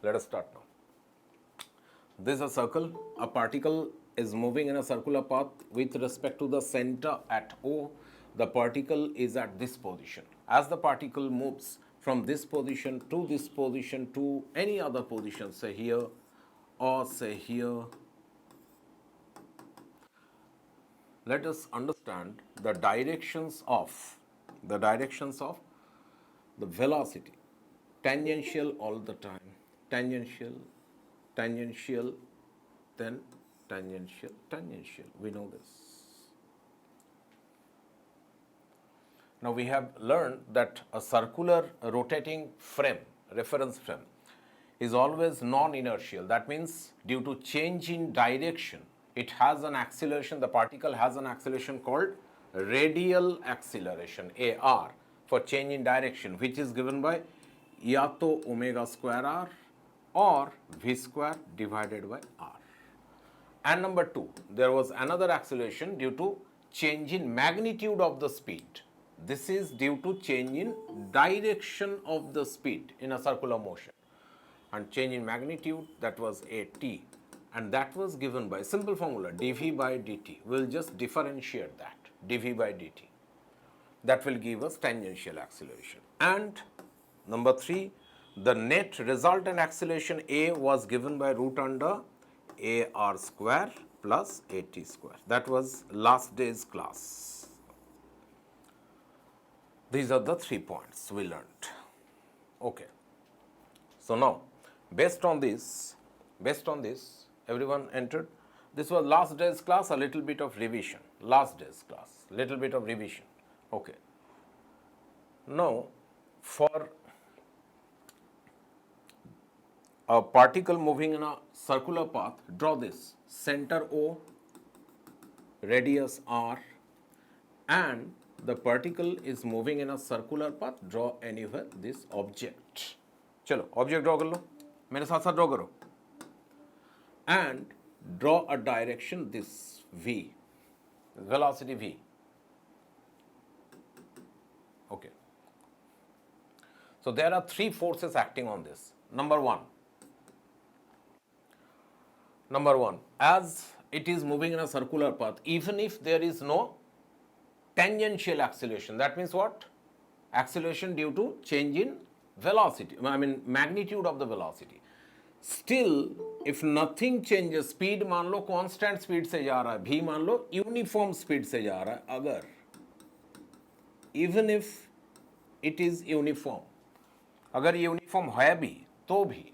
Let us start now. This is a circle. A particle is moving in a circular path with respect to the center at O. The particle is at this position. As the particle moves from this position to any other position, say here or say here, let us understand the directions of the velocity. Tangential all the time. Tangential, tangential, then tangential, tangential. We know this. Now we have learned that a circular rotating frame, reference frame, is always non-inertial. That means due to change in direction, it has an acceleration, the particle has an acceleration called radial acceleration, AR, for change in direction, which is given by या तो omega square r or v square divided by r. And number two, there was another acceleration due to change in magnitude of the speed. This is due to change in direction of the speed in a circular motion. And change in magnitude, that was at, and that was given by simple formula dv by dt. We will just differentiate that, dv by dt. That will give us tangential acceleration. And number three, the net resultant acceleration A was given by root under AR square plus AT square. That was last day's class. These are the 3 points we learned. Okay. So now, based on this, everyone entered. This was last day's class, a little bit of revision. Last day's class, little bit of revision. Okay. Now, for a particle moving in a circular path, draw this. Center O, radius R, and the particle is moving in a circular path. Draw anywhere this object. चलो object draw कर लो, मेरे साथ साथ draw करो. And draw a direction, this V, velocity V. Okay. So there are 3 forces acting on this. Number one, as it is moving in a circular path, even if there is no tangential acceleration, that means what? Acceleration due to change in velocity, magnitude of the velocity. Still, if nothing changes, speed मान लो constant speed से जा रहा है, v मान लो uniform speed से जा रहा है, अगर even if it is uniform, अगर uniform है भी तो भी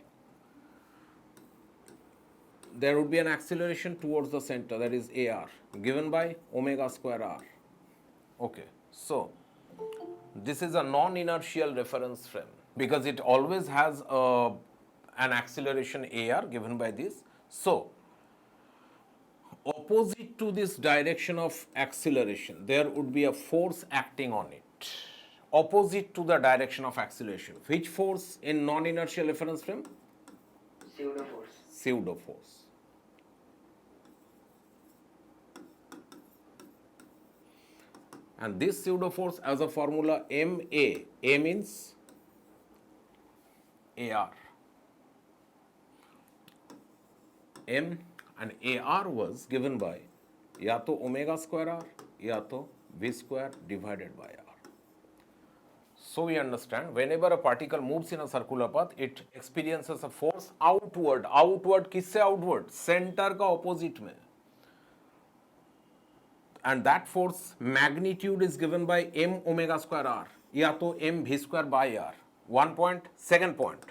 there would be an acceleration towards the center, that is AR, given by omega square r. Okay, so this is a non-inertial reference frame because it always has an acceleration AR given by this. So, opposite to this direction of acceleration, there would be a force acting on it. Opposite to the direction of acceleration. Which force in non-inertial reference frame? Pseudo force. Pseudo force. And this pseudo force as a formula MA, A means AR. M and AR was given by या तो omega square r या तो v square divided by r. So we understand whenever a particle moves in a circular path, it experiences a force outward. Outward किससे outward? Center का opposite में. And that force magnitude is given by m omega square r या तो m v square by r. One point. Second point.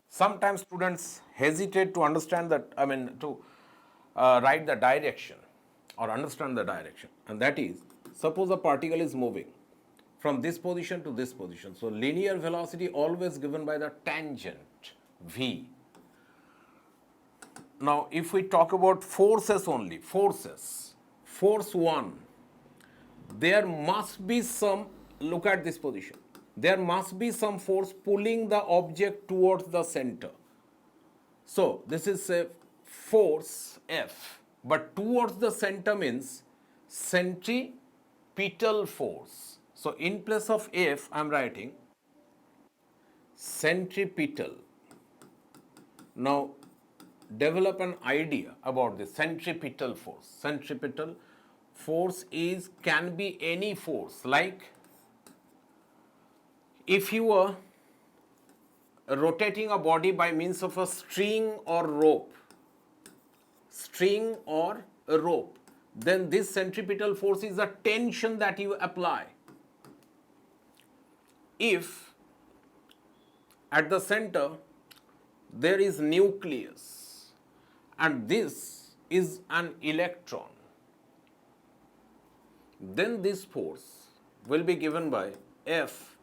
Sometimes students hesitate to understand that, to write the direction or understand the direction. And that is, suppose a particle is moving from this position to this position. So linear velocity always given by the tangent v. Now, if we talk about forces only, force 1, there must be some, look at this position, there must be some force pulling the object towards the center. So, this is a force F, but towards the center means centripetal force. So, in place of F, I am writing centripetal. Now, develop an idea about the centripetal force. Centripetal force can be any force, like if you were rotating a body by means of a string or rope, then this centripetal force is a tension that you apply. If at the center there is nucleus and this is an electron, then this force will be given by F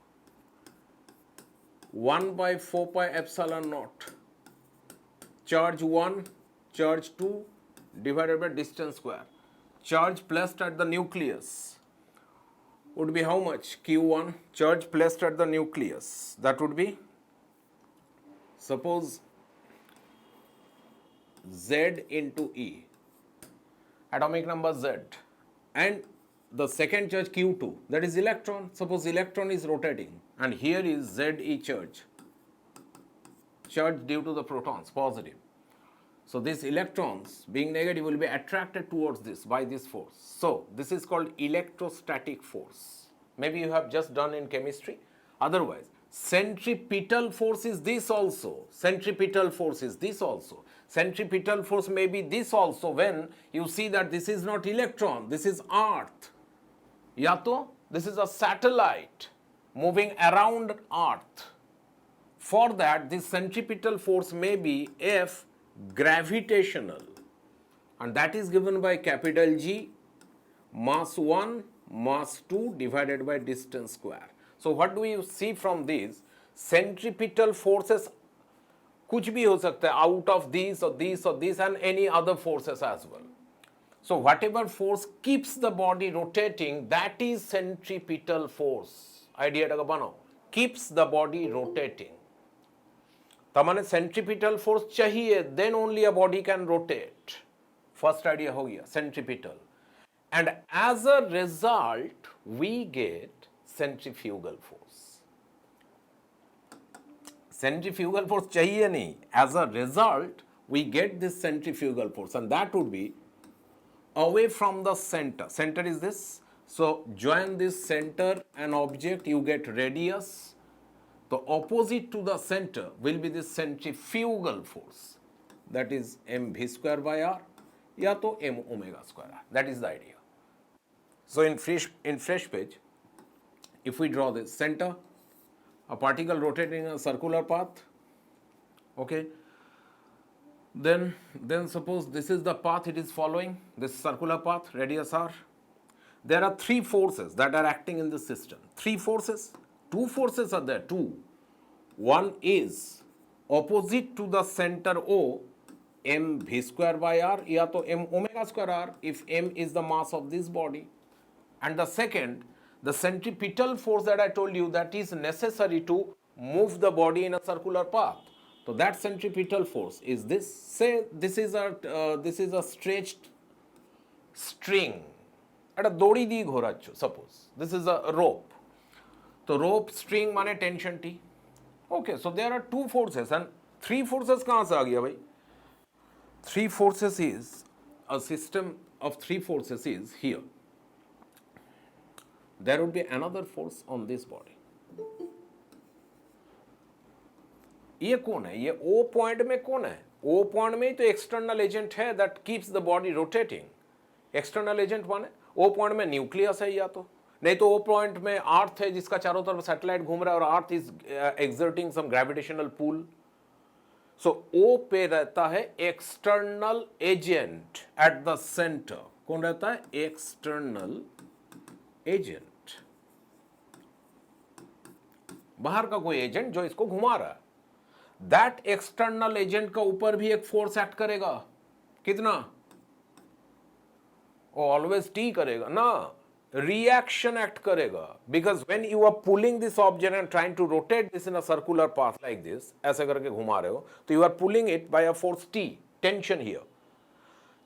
1 by 4 pi epsilon naught charge 1 charge 2 divided by distance square. Charge placed at the nucleus would be how much? Q1. Charge placed at the nucleus, that would be, suppose, Z into E, atomic number Z, and the second charge Q2, that is electron. Suppose electron is rotating and here is Ze charge due to the protons, positive. So these electrons being negative will be attracted towards this by this force. So this is called electrostatic force. Maybe you have just done in chemistry. Otherwise, centripetal force is this also. Centripetal force is this also. Centripetal force may be this also when you see that this is not electron, this is earth. Ya to, this is a satellite moving around earth. For that, this centripetal force may be F gravitational, and that is given by capital G, mass 1, mass 2 divided by distance square. So what do you see from these? Centripetal forces कुछ भी हो सकता है out of these or these or this and any other forces as well. So whatever force keeps the body rotating, that is centripetal force. Idea टाका बनाओ, keeps the body rotating. तमाने centripetal force चाहिए, then only a body can rotate. First idea हो गया, centripetal. And as a result, we get centrifugal force. Centrifugal force चाहिए नहीं. As a result, we get this centrifugal force, and that would be away from the center. Center is this. So join this center and object, you get radius. The opposite to the center will be the centrifugal force. That is mv square by r, या तो m omega square r. That is the idea. So in fresh page, if we draw this center, a particle rotating in a circular path, okay, then suppose this is the path it is following, this circular path, radius r. There are three forces that are acting in the system. Three forces, two forces are there, two. One is opposite to the center O, mv square by r, या तो m omega square r, if m is the mass of this body. And the second, the centripetal force that I told you, that is necessary to move the body in a circular path. So that centripetal force is this. Say this is a stretched string. একটা দড়ি দিয়ে ঘোরাচ্ছ, suppose this is a rope. So rope string माने tension T. Okay, so there are two forces and three forces कहाँ से आ गया भाई? Three forces is a system of three forces is here. There would be another force on this body. ये कौन है? ये O point में कौन है? O point में तो external agent है that keeps the body rotating. External agent माने O point में न्यूक्लियस है, या तो नहीं तो O point में अर्थ है जिसका चारों तरफ सैटेलाइट घूम रहा है और earth is exerting some gravitational pull. So O पे रहता है external agent at the centre. कौन रहता है? एक्सटर्नल एजेंट, बाहर का कोई एजेंट जो इसको घुमा रहा है. दैट एक्सटर्नल एजेंट का ऊपर भी एक फोर्स एक्ट करेगा. कितना? ऑलवेज टी करेगा ना, reaction act करेगा. Because when you are pulling this object and trying to rotate this in a circular path like this, ऐसे करके घुमा रहे हो, तो you are pulling it by a force T, tension here.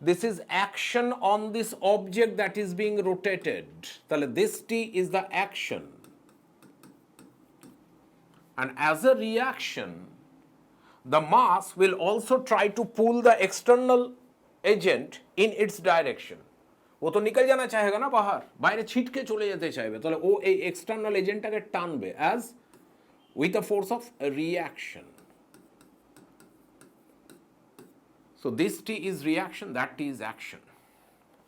This is action on this object that is being rotated. ताले this T is the action. And as a reaction, the mass will also try to pull the external agent in its direction. वो तो निकल जाना चाहेगा ना बाहर, বাইরে ছিটকে চলে যেতে চাইবে, তাহলে ও এই এক্সটার্নাল এজেন্টটাকে টানবে as with a force of reaction. So this T is reaction, that T is action.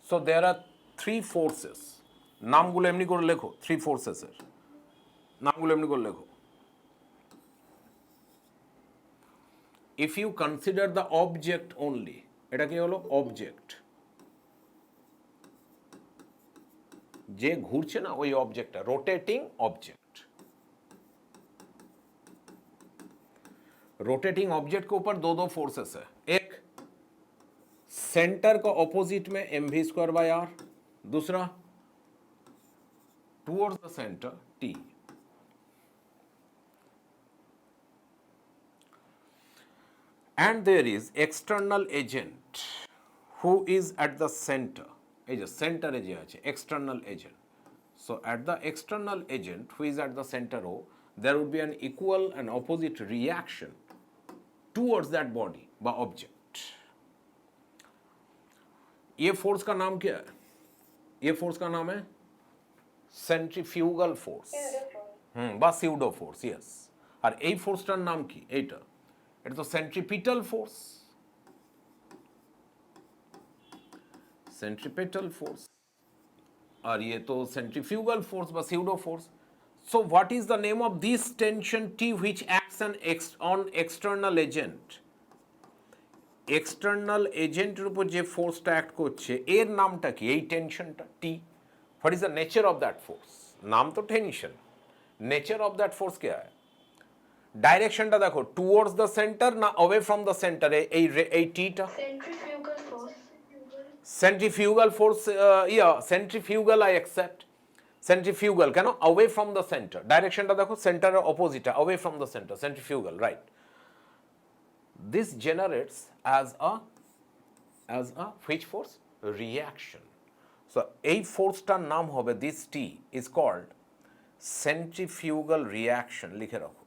So there are three forces. নামগুলো এমনি করে লেখো, three forces এর নামগুলো এমনি করে লেখো. If you consider the object only, এটা কি হলো অবজেক্ট, যে ঘুরছে না ওই অবজেক্টটা, রোটেটিং অবজেক্ট. रोटेटिंग ऑब्जेक्ट के ऊपर दो दो फोर्सेस है, एक सेंटर का ऑपोजिट में m we square by r, दूसरा towards the centre T. And there is external agent who is at the center. এই যে center এ যে আছে external agent. So at the external agent who is at the center O, there would be an equal and opposite reaction towards that body by object. ये force का नाम क्या है? ये फोर्स का नाम है सेंट्रीफ्यूगल फोर्स বা সিউডো ফোর্স. ইয়েস. আর এই ফোর্সটার নাম কি? এইটা, এটা তো সেন্ট্রিপিটাল ফোর্স, সেন্ট্রিপিটাল ফোর্স. আর ये तो সেন্ট্রিফিউগাল ফোর্স বা pseudo force. So what is the name of this tension T which acts on external agent? External এজেন্টের উপর যে ফোর্সটা অ্যাক্ট করছে এর নামটা কি? এই টেনশনটা T. What is the nature of that force? নাম তো tension, nature of that force क्या है? ডাইরেকশনটা দেখো, টুয়ার্ডস দ্য সেন্টার না অ্যাওয়ে ফ্রম দ্য সেন্টার? এই টিটা Centrifugal force. Centrifugal force. Centrifugal I accept. Centrifugal কেন? Away from the centre. ডাইরেকশনটা দেখো, সেন্টারের অপোজিটটা, away from the centre, centrifugal, right. This generates as a which force? Reaction. So এই ফোর্সটার নাম হবে, this T is called centrifugal reaction. লিখে রাখো,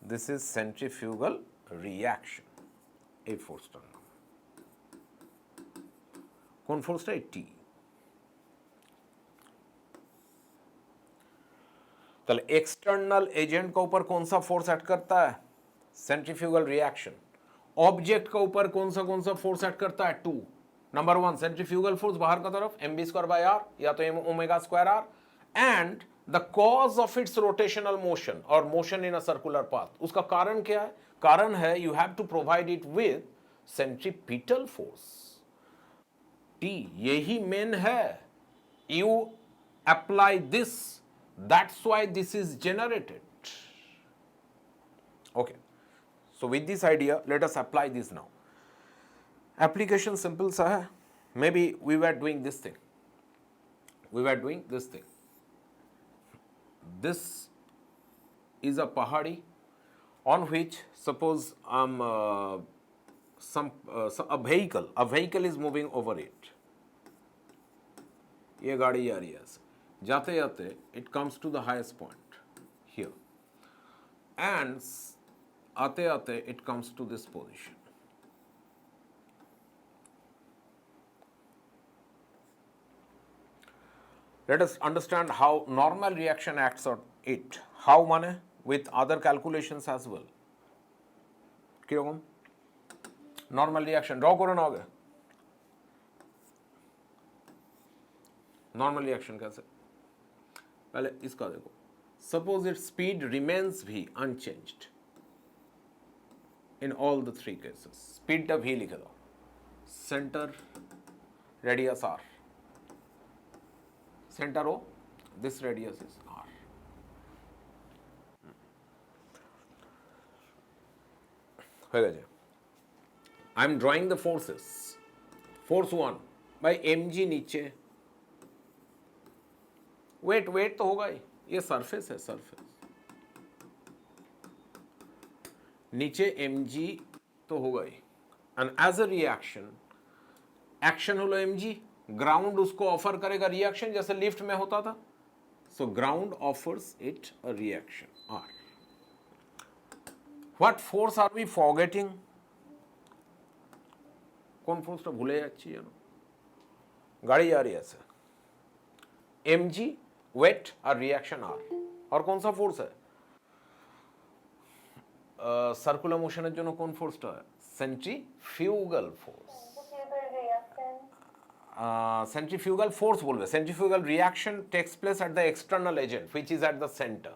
this is centrifugal reaction. এই ফোর্সটার নাম কোন ফোর্সটা? এই T. তাহলে एक्सटर्नल एजेंट के ऊपर कौन सा फोर्स एक्ट करता है? Centrifugal reaction. ऑब्जेक्ट के ऊपर कौन सा फोर्स एक्ट करता है? Two. Number one centrifugal force बाहर का तरफ m v square by r या तो m omega square r, and the cause of its rotational motion और motion in a circular path. उसका कारण क्या है? कारण है you have to provide it with centripetal force. T यही मेन है. You apply this, that's why this is generated. Okay, so with this idea let us apply this now. Application simple सा है. Maybe we were doing this thing, this is a pahadi on which suppose a vehicle is moving over it. ये गाड़ी जा रही है ऐसे, जाते जाते it comes to the highest point here and आते आते it comes to this position. Let us understand how normal reaction acts on it. How মানে with other calculations as well. কিরকম নর্মাল রিয়াকশন ড্র করে নাও আগে. Normal reaction कैसे? पहले इसका देखो, सपोज इट स्पीड रिमेन्स भी unchanged in all the three cases. Speed टा भी लिखे दो, centre radius R, centre O, this radius is R. हो गया. I am drawing the forces. Force one भाई एम जी नीचे, वेट तो होगा ही, ये सरफेस है, सरफेस नीचे mg तो होगा ही. And as a reaction, action होलो mg, ग्राउंड उसको ऑफर करेगा रिएक्शन जैसे लिफ्ट में होता था, So ground offers it a reaction R. What force are we forgetting? कौन फोर्सটা ভুলে যাচ্ছি জানো? गाड़ी जा रही है ऐसे mg वेट और रिएक्शन R और कौन सा फोर्स है? सर्कुलर मोशনের জন্য কোন ফোর্সটা হয়? Centrifugal force. Centrifugal force बोलবে, centrifugal reaction takes place at the external agent which is at the center.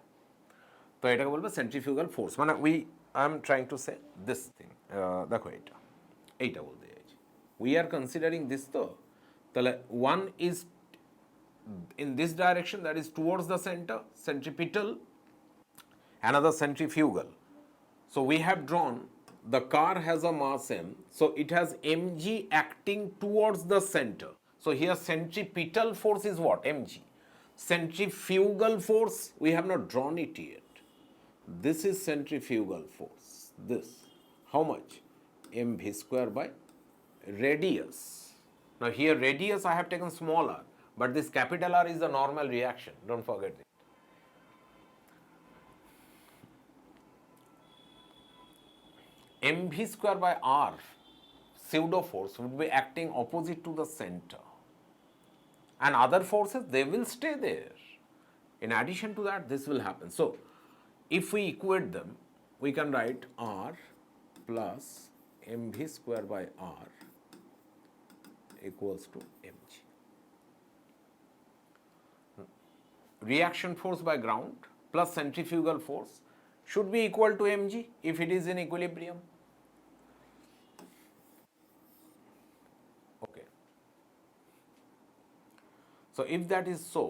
তো এটাকে বলবে centrifugal force, মানে I am trying to say this thing. দেখো এইটা বলতে চাইছি, we are considering this, তো তাহলে one is in this direction, that is towards the center, centripetal, another centrifugal. So we have drawn, the car has a mass m, so it has mg acting towards the center. So here centripetal force is what? Mg. Centrifugal force, we have not drawn it yet. This is centrifugal force. This, how much? mv square by radius. Now here radius I have taken small r, but this capital R is the normal reaction, don't forget it. mv square by r pseudo force would be acting opposite to the center, and other forces, they will stay there. In addition to that, this will happen. So if we equate them, we can write r plus mv square by r equals to mg. Reaction force by ground plus centrifugal force should be equal to mg if it is in equilibrium. Okay. So if that is so,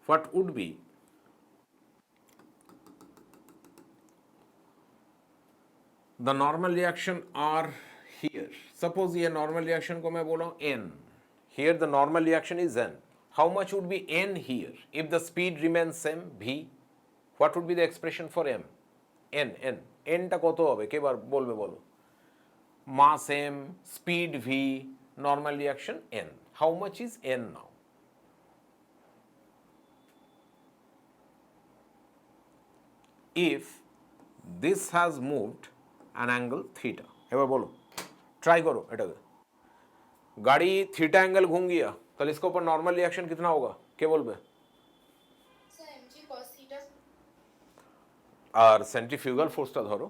what would be the normal reaction R here? Suppose ये normal reaction को मैं बोला N. Here the normal reaction is N. How much would be N here? If the speed remains same, V, what would be the expression for M? N. N টা কত হবে? কেবার বলবে বলো? Mass M, speed V, normal reaction N. How much is N now? If this has moved an angle theta, এবার বলো, try करो এটাকে, गाड़ी थीटा एंगल घूम गया, तो इसके ऊपर नॉर्मल रिएक्शन कितना होगा? क्या बोलबे? और सेंट्रीफ्यूगल फोर्सটা ধরো,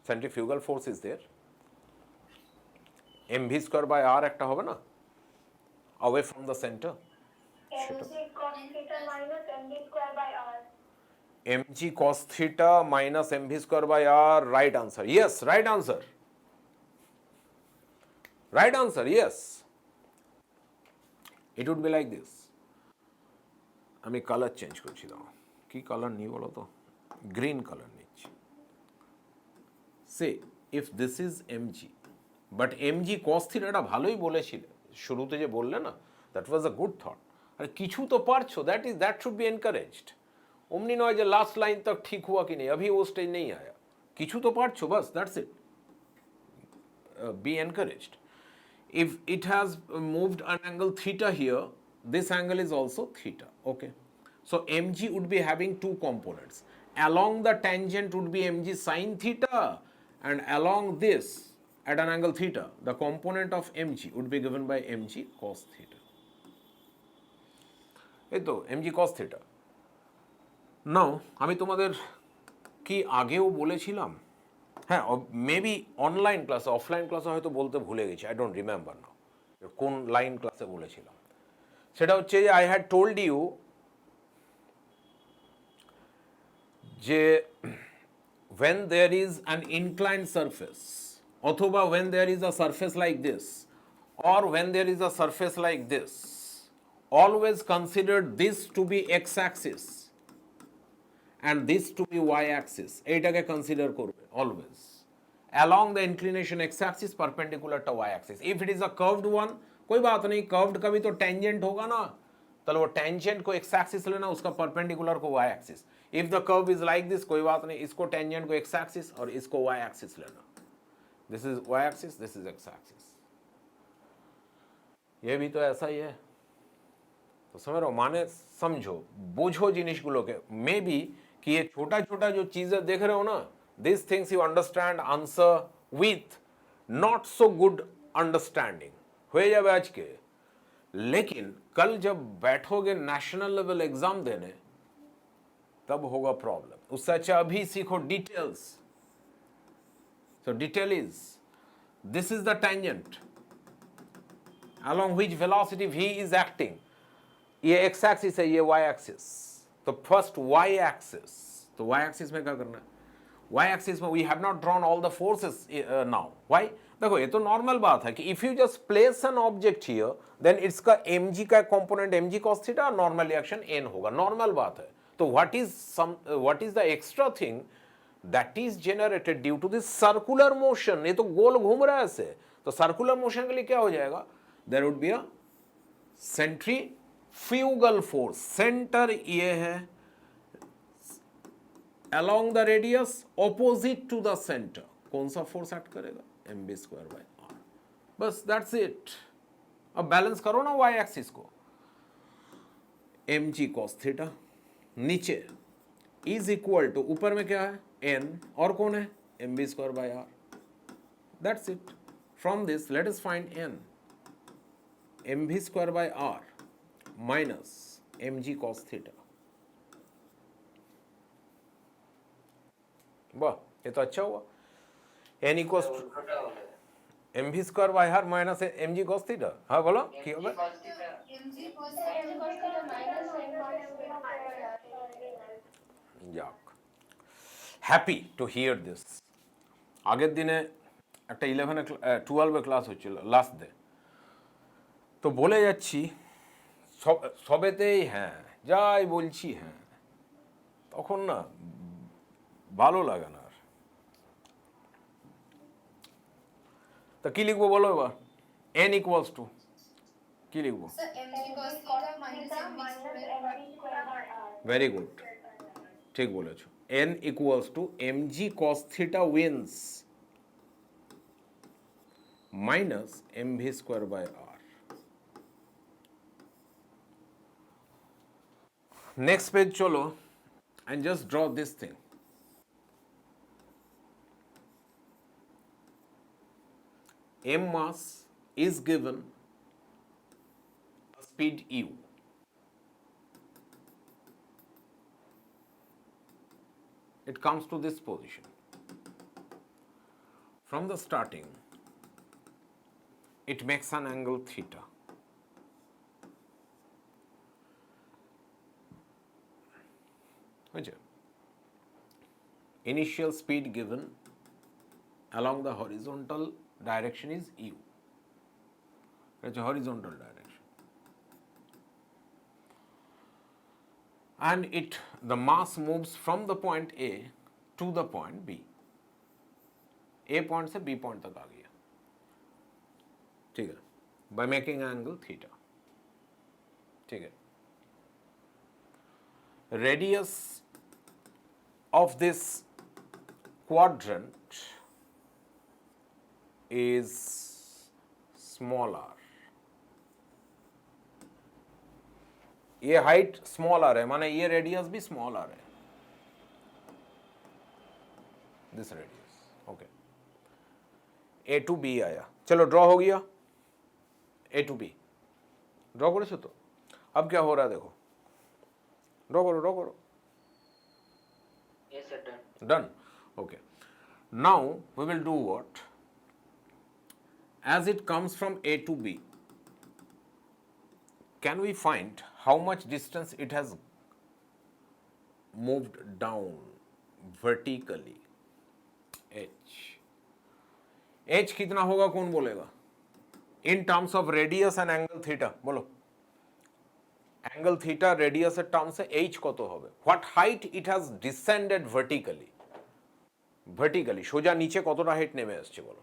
centrifugal force is there, mv square by r একটা হবে না, away from the center, mg cos theta minus mv square by r. mg cos theta minus mv square by r, right answer. Yes, right answer. Right answer, yes. It would be like this. আমি colour change করছি, দাও কি colour নিই বলো তো, green colour নিচ্ছি। Say if this is mg, but mg cos থিটাটা ভালোই বলেছিলে শুরুতে, যে বললে না, that was a good thought. আর কিছু তো পারছো, দ্যাট শুড বি এনকারেজড। অমনি নয় যে লাস্ট লাइन तक ठीक हुआ कि नहीं, अभी वो स्टेज नहीं आया, কিছু তো পারছো, बस that's it, be encouraged. If it has moved an angle theta here, this angle is also theta, okay? So mg would be having two components. Along the tangent would be mg sin theta, and along this at an angle theta, the component of mg would be given by mg cos theta. এই তো mg cos theta. Now আমি তোমাদের কি আগেও বলেছিলাম, হ্যাঁ maybe online ক্লাসে, offline ক্লাসে হয়তো বলতে ভুলে গেছি, আই ডোন্ট রিমেম্বার নাও কোন লাইন ক্লাসে বলেছিলাম। সেটা হচ্ছে যে আই হ্যাড টোল্ড ইউ যে when there is an inclined surface, অথবা when there is a surface like this, or when there is a surface like this, always consider this to be x-axis and this to be y-axis. এইটাকে consider করবে always. along the inclination x-axis perpendicular to y-axis. If it is a curved one, कोई बात नहीं, curved का भी तो tangent होगा ना, तो वो टेंजेंट को x-axis लेना, उसका परपेंडिकुलर को y-axis. If the curve is like this, कोई बात नहीं, इसको टेंजेंट को x-axis और इसको y-axis लेना. This is y-axis, this is x-axis. ये भी तो ऐसा ही है, তো समझ माने समझो बोझो জিনিসগুলোকে মেবি कि ये छोटा छोटा जो चीजें देख रहे हो ना this things you understand answer with not so good understanding हो जाए आज के, लेकिन कल जब बैठोगे नेशनल लेवल एग्जाम देने तब होगा प्रॉब्लम। उससे अच्छा अभी सीखो details. So detail is this is the tangent along which velocity v is acting। ये x एक्सिस है, ये y एक्सिस। तो फर्स्ट y एक्सिस, तो y एक्सिस में क्या करना है? y एक्सिस में we have not drawn all the forces now. Why? देखो ये तो नॉर्मल बात है कि if you just place an object here then its का mg का कंपोनेंट mg cos थीटा और नॉर्मल रिएक्शन n होगा, नॉर्मल बात है। तो what is the extra thing that is generated due to this circular motion? ये तो गोल घूम रहा है ऐसे, तो सर्कुलर मोशन के लिए क्या हो जाएगा? There would be a centrifugal force. Centre ये है along the radius opposite to the center, कौन सा फोर्स एक्ट करेगा? mb square by r। बस दैट्स इट। अब बैलेंस करो ना y एक्सिस को, mg cos थीटा नीचे इज इक्वल टू ऊपर में क्या है? n और कौन है? mb square by r। That's it. From this let us find n mv square by r minus mg cos theta. वाह, ये तो अच्छा हुआ। n equals to M we square by R minus M G cos theta. हाँ बोलो क्या होगा? যাক, হ্যাপি টু হিয়ার দিস। আগের দিনে একটা 12 ক্লাস হচ্ছিল লাস্ট ডে, তো বলে যাচ্ছি সবেতেই হ্যাঁ, যাই বলছি হ্যাঁ, তখন না ভালো লাগে না। তো কি লিখবো বলো এবার? n ইকুয়ালস টু কি লিখবো? ভেরি গুড, ঠিক বলেছো। n equals to mg cos theta wins minus mv square by r। Next page চলো and just draw this thing। m mass is given a speed u। It comes to this position. From the starting, it makes an angle theta। Initial speed given along the horizontal direction is u। It's a horizontal direction, and the mass moves from the point A to the point B। A point से B point तक आ गया, ठीक है, by making angle theta। ठीक है, radius of this quadrant is small r। ये height small R है, माने ये रेडियस भी स्मॉल आर है, this radius. Okay, A to B आया, चलो ड्रॉ हो गया। ए टू बी ड्रॉ करो तो अब क्या हो रहा है देखो, ड्रॉ करो ड्रॉ करो। Yes, sir, done. Done। Okay, now we will do what? As it comes from A to B, can we find how much distance it has moved down vertically? h कितना होगा कौन बोलेगा? In terms of radius and angle theta बोलो। angle theta radius এর terms এ h কত হবে? What height it has descended vertically? vertically সোজা নিচে কতটা হাইট নেমে আসছে বলো?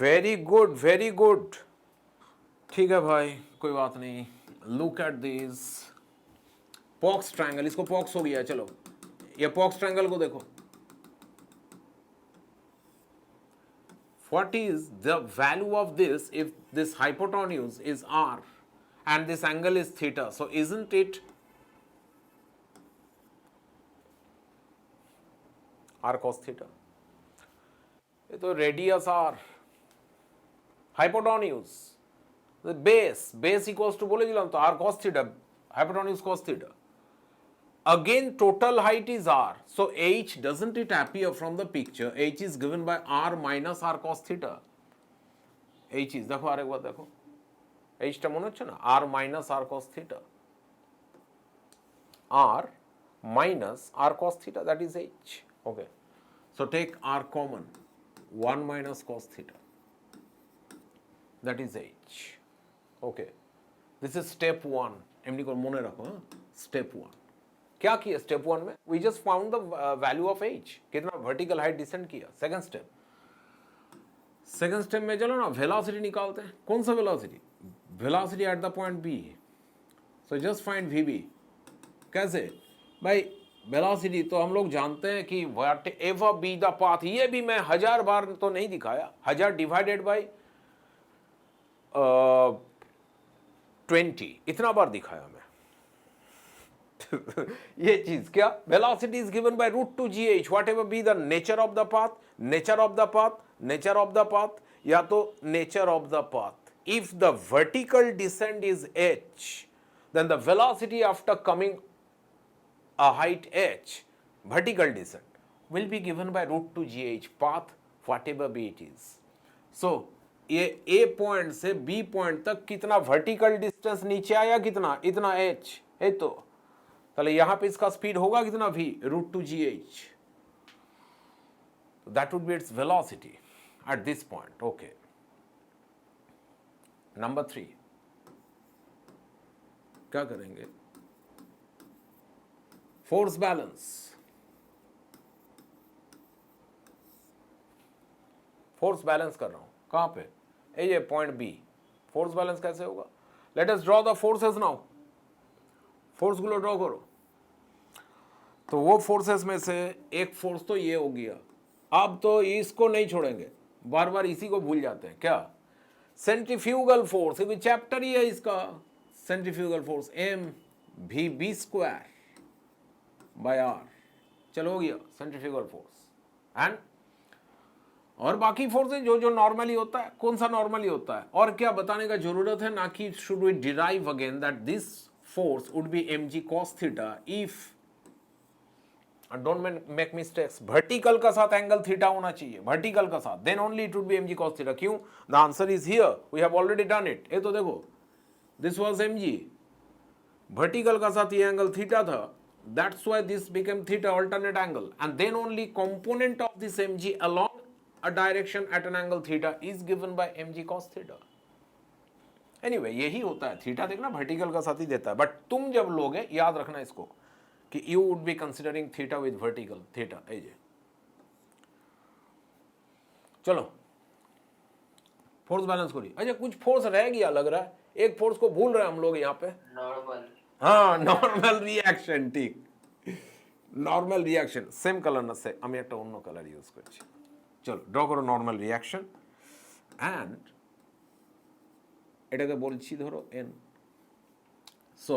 वेरी गुड वेरी गुड, ठीक है भाई, कोई बात नहीं। Look at this pox triangle, इसको पॉक्स हो गया, चलो ये पॉक्स ट्रायंगल को देखो। what is the value of this if this hypotenuse is r and this angle is theta? So isn't it r cos theta? ये तो radius r, hypotenuse, the base equals to বলেছিলাম তো r cos theta, hypotenuse cos theta. Again total height is r, so h doesn't it appear from the picture? H is given by r minus r cos theta. h is দেখো আরেকবার দেখো, h টা মনে হচ্ছে না, r minus r cos theta, r minus r cos theta, that is h. Okay, so take r common, 1 minus cos theta, that is h. Okay, this is step 1. এমনি করে মনে রাখো, step 1 क्या किया स्टेप 1 में? We just found the value of H, कितना vertical height descend किया. Second step में चलो ना वेलोसिटी निकालते हैं. कौन सा velocity? Velocity at the point B. So just find V B. कैसे भाई? वेलोसिटी तो हम लोग जानते हैं कि whatever be the path, ये भी मैं 1000 बार तो नहीं दिखाया, 1000 डिवाइडेड बाई 20 इतना बार दिखाया मैं. ये चीज क्या? Velocity is given by √2gh, whatever be the nature of the path, nature of the path, nature of the path, या तो nature of the path. If the vertical descend is h, then the velocity after coming a height h, vertical descent, will be given by √2gh, path whatever be it is. So ये a point से b point तक कितना vertical distance नीचे आया, कितना? इतना h है. तो ताले यहां पे इसका स्पीड होगा कितना? v, √2gh. That would be its velocity at this point. Okay, number 3 क्या करेंगे? Force balance. फोर्स बैलेंस कर रहा हूं कहां पे? ये पॉइंट बी. फोर्स बैलेंस कैसे होगा? Let us draw the forces now. Force Gulo draw करो. तो वो फोर्सेस में से एक फोर्स तो ये हो गया. अब तो इसको नहीं छोड़ेंगे, बार बार इसी को भूल जाते हैं. क्या? Centrifugal force. ये भी चैप्टर ही है इसका. Centrifugal force m v b square by r. चलो हो गया सेंट्रीफ्यूगल फोर्स. एंड और बाकी फोर्सेस जो जो नॉर्मली होता है. कौन सा नॉर्मली होता है? और क्या बताने का जरूरत है? ना कि should we derive again that this force would be mg cos theta if, don't make mistakes, vertical का साथ एंगल थीटा होना चाहिए, वर्टिकल का साथ, then only it would be mg cos theta. क्यों? The answer is here, we have already done it. ये तो देखो, this was mg, वर्टिकल का साथ ये एंगल थीटा था, that's why this became theta, alternate angle, and then only component of this mg along a direction at an angle theta is given by mg cos theta. Anyway यही होता है. Theta देखना vertical का साथ ही देता है, but तुम जब लोगे याद रखना इसको कि you would be considering theta with vertical theta. एजे चलो फोर्स बैलेंस करिए. अच्छा कुछ फोर्स रह गया लग रहा है, एक फोर्स को भूल रहे हैं हम लोग यहाँ पे. नॉर्मल. हाँ, नॉर्मल रिएक्शन. ठीक, नॉर्मल रिएक्शन. सेम कलर ना से আমি একটা অন্য কালার ইউজ করছি. চলো ড্র করো নর্মাল রিঅ্যাকশন. এন্ড এটাকে বলছি ধরো n. সো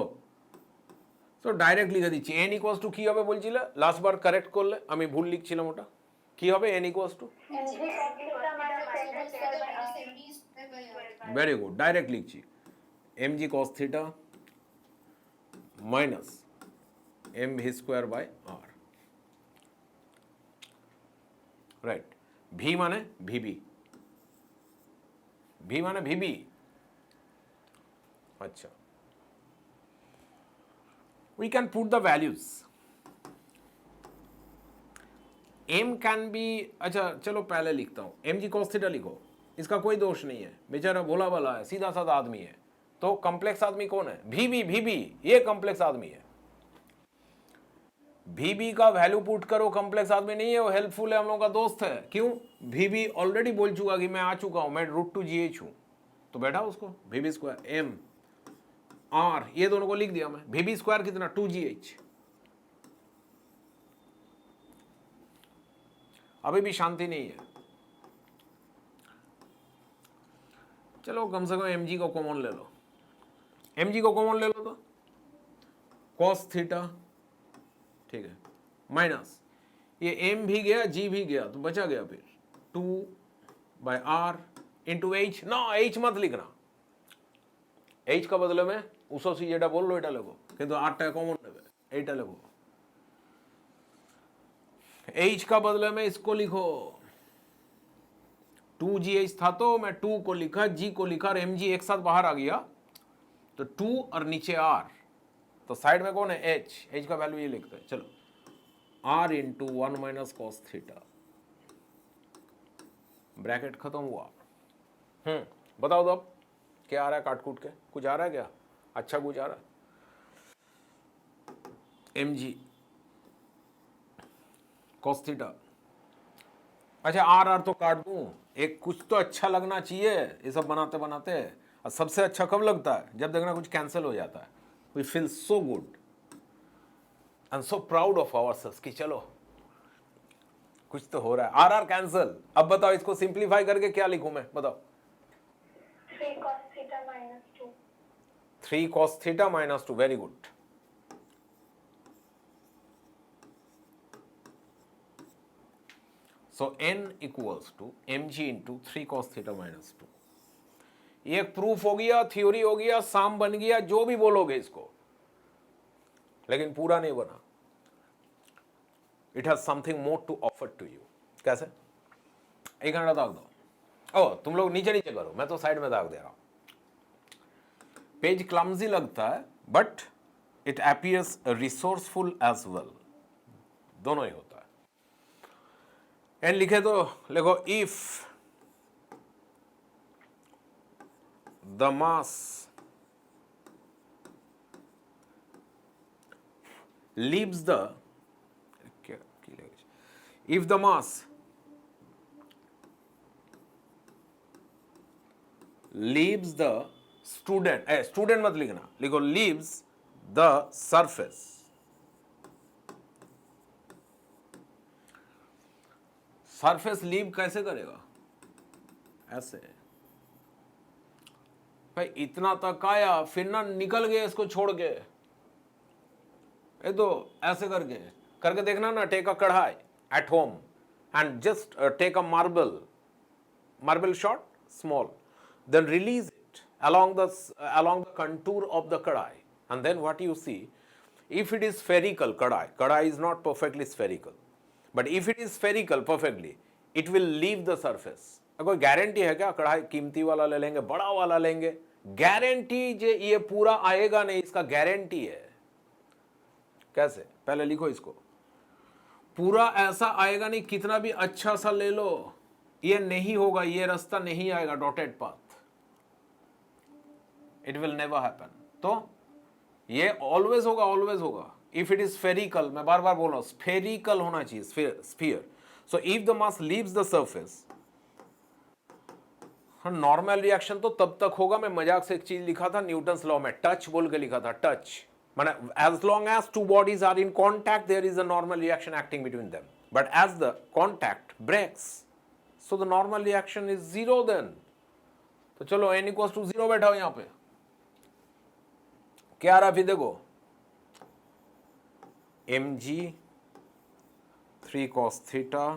ডাইরেক্ট লিখে দিচ্ছি. n ইকুয়ালস টু কি হবে বলছিলে? লাস্ট বার কারেক্ট করলে আমি ভুল লিখছিলাম. ওটা কি হবে? n equals to, very good, direct লিখছি mg cos theta minus mv square by r. Right. v মানে vb, v মানে vb. अच्छा, we can put the values. m can be, अच्छा चलो पहले लिखता हूं mg cos theta लिखो. इसका कोई दोष नहीं है, बेचारा भोला भाला है, सीधा साधा आदमी है. तो कॉम्प्लेक्स आदमी कौन है? vb. ये कॉम्प्लेक्स आदमी है. vb का वैल्यू पुट करो. कॉम्प्लेक्स आदमी नहीं है, वो हेल्पफुल है, हम लोगों का दोस्त है. क्यों? vb ऑलरेडी बोल चुका कि मैं आ चुका हूं, मैं √2gh हूं. तो बैठा उसको vb स्क्वायर m r, ये दोनों को लिख दिया मैं. vb स्क्वायर कितना? 2gh. अभी भी शांति नहीं है. चलो कम से कम एम जी को कॉमन ले लो, एम जी को कॉमन ले लो तो कॉस थीटा, ठीक है, माइनस ये एम भी गया जी भी गया तो बचा गया फिर 2/r इंटू एच। ना एच मत लिखना, एच का बदले में उसो सी जेटा बोल लो एटा लेगो, किंतु 8 कॉमन लेबे एटा लेगो। एच का बदले में इसको लिखो, 2gh था तो मैं 2 को लिखा, g को लिखा और mg एक साथ बाहर आ गया तो 2 और नीचे r, तो साइड में कौन है h, h का वैल्यू ये लिखते हैं। चलो r into 1 minus cos theta, bracket खत्म हुआ। बताओ तो अब क्या आ रहा है काट कूट के, कुछ आ रहा है क्या, अच्छा कुछ आ रहा है। mg कॉस थीटा, अच्छा आर तो काट दूं, एक कुछ तो अच्छा लगना चाहिए ये सब बनाते बनाते। और सबसे अच्छा कब लगता है, जब देखना कुछ कैंसिल हो जाता है। We feel so good and so proud of ourselves कि चलो कुछ तो हो रहा है। R cancel. अब बताओ इसको सिंप्लीफाई करके क्या लिखूं मैं, बताओ। 3 cos theta minus 2. 3 cos theta minus 2, very good. So n equals to mg into 3 cos theta minus 2। ये एक प्रूफ हो गया, थ्योरी हो गया, साम बन गया, जो भी बोलोगे इसको, लेकिन पूरा नहीं बना। It has something more to offer to you. कैसे? एक घंटा दाग दो। ओ तुम लोग नीचे नीचे करो, मैं तो साइड में दाग दे रहा हूं। पेज क्लमजी लगता है but it appears resourceful as well, दोनों ही होता है। एंड लिखे तो लिखो, if the mass leaves the, if the mass leaves the student, student मत लिखना, लिखो leaves the surface, surface leave कैसे करेगा, ऐसे भाई इतना तक आया फिर ना निकल गए इसको छोड़ के, ये तो ऐसे करके करके देखना ना। Take a kadhai at home and just take a marble shot small, then release it along the contour of the kadai, and then what you see, if it is spherical kadai is not perfectly spherical, but if it is spherical perfectly, it will leave the surface। कोई guarantee है क्या, कढ़ाई कीमती वाला ले लेंगे, बड़ा वाला लेंगे, गारंटी जे ये पूरा आएगा नहीं, इसका गारंटी है। कैसे? पहले लिखो इसको, पूरा ऐसा आएगा नहीं, कितना भी अच्छा सा ले लो ये नहीं होगा, ये रास्ता नहीं आएगा, dotted path, it will never happen. तो ये ऑलवेज होगा, ऑलवेज होगा। इफ इट इज स्फेरिकल, मैं बार बार बोल रहा हूं, स्फेरिकल होना चाहिए, sphere. So if the mass leaves the surface, normal reaction तो तब तक होगा, मैं मजाक से एक चीज लिखा था न्यूटन्स लॉ में, टच बोल के लिखा था, टच माने as long as two bodies are in contact there is a normal reaction acting between them, but as the contact breaks so the normal reaction is zero then. तो चलो n equals to 0 बैठा हो यहां पे, क्या आ रहा फिर देखो, mg 3 cos थीटा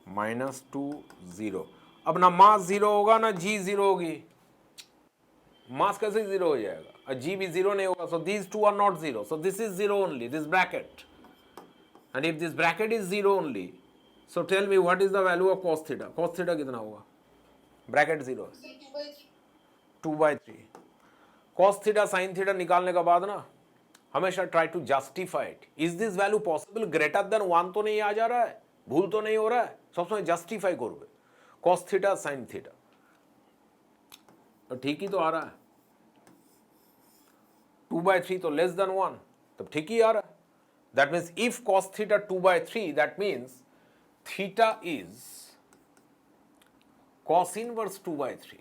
माइनस 2 0। अब ना मास 0 होगा ना g 0 होगी, मास कैसे 0 हो जाएगा, और g भी 0 नहीं होगा, so these two are not 0, so this is 0 only, this bracket, and if this bracket is 0 only, so tell me what is the value of cos थीटा। cos थीटा कितना होगा, ब्रैकेट 0 है, 2/3। cos थीटा sin थीटा निकालने के बाद ना हमेशा try to justify it, is this value possible, greater than 1 तो नहीं आ जा रहा है, भूल तो नहीं हो रहा है, सब समय जस्टिफाई करोगे cos थीटा sin थीटा, तो ठीक ही तो आ रहा है। 2/3 तो लेस देन 1, तब ठीक ही आ रहा है। That means if cos theta 2/3, that means theta is cos inverse 2/3।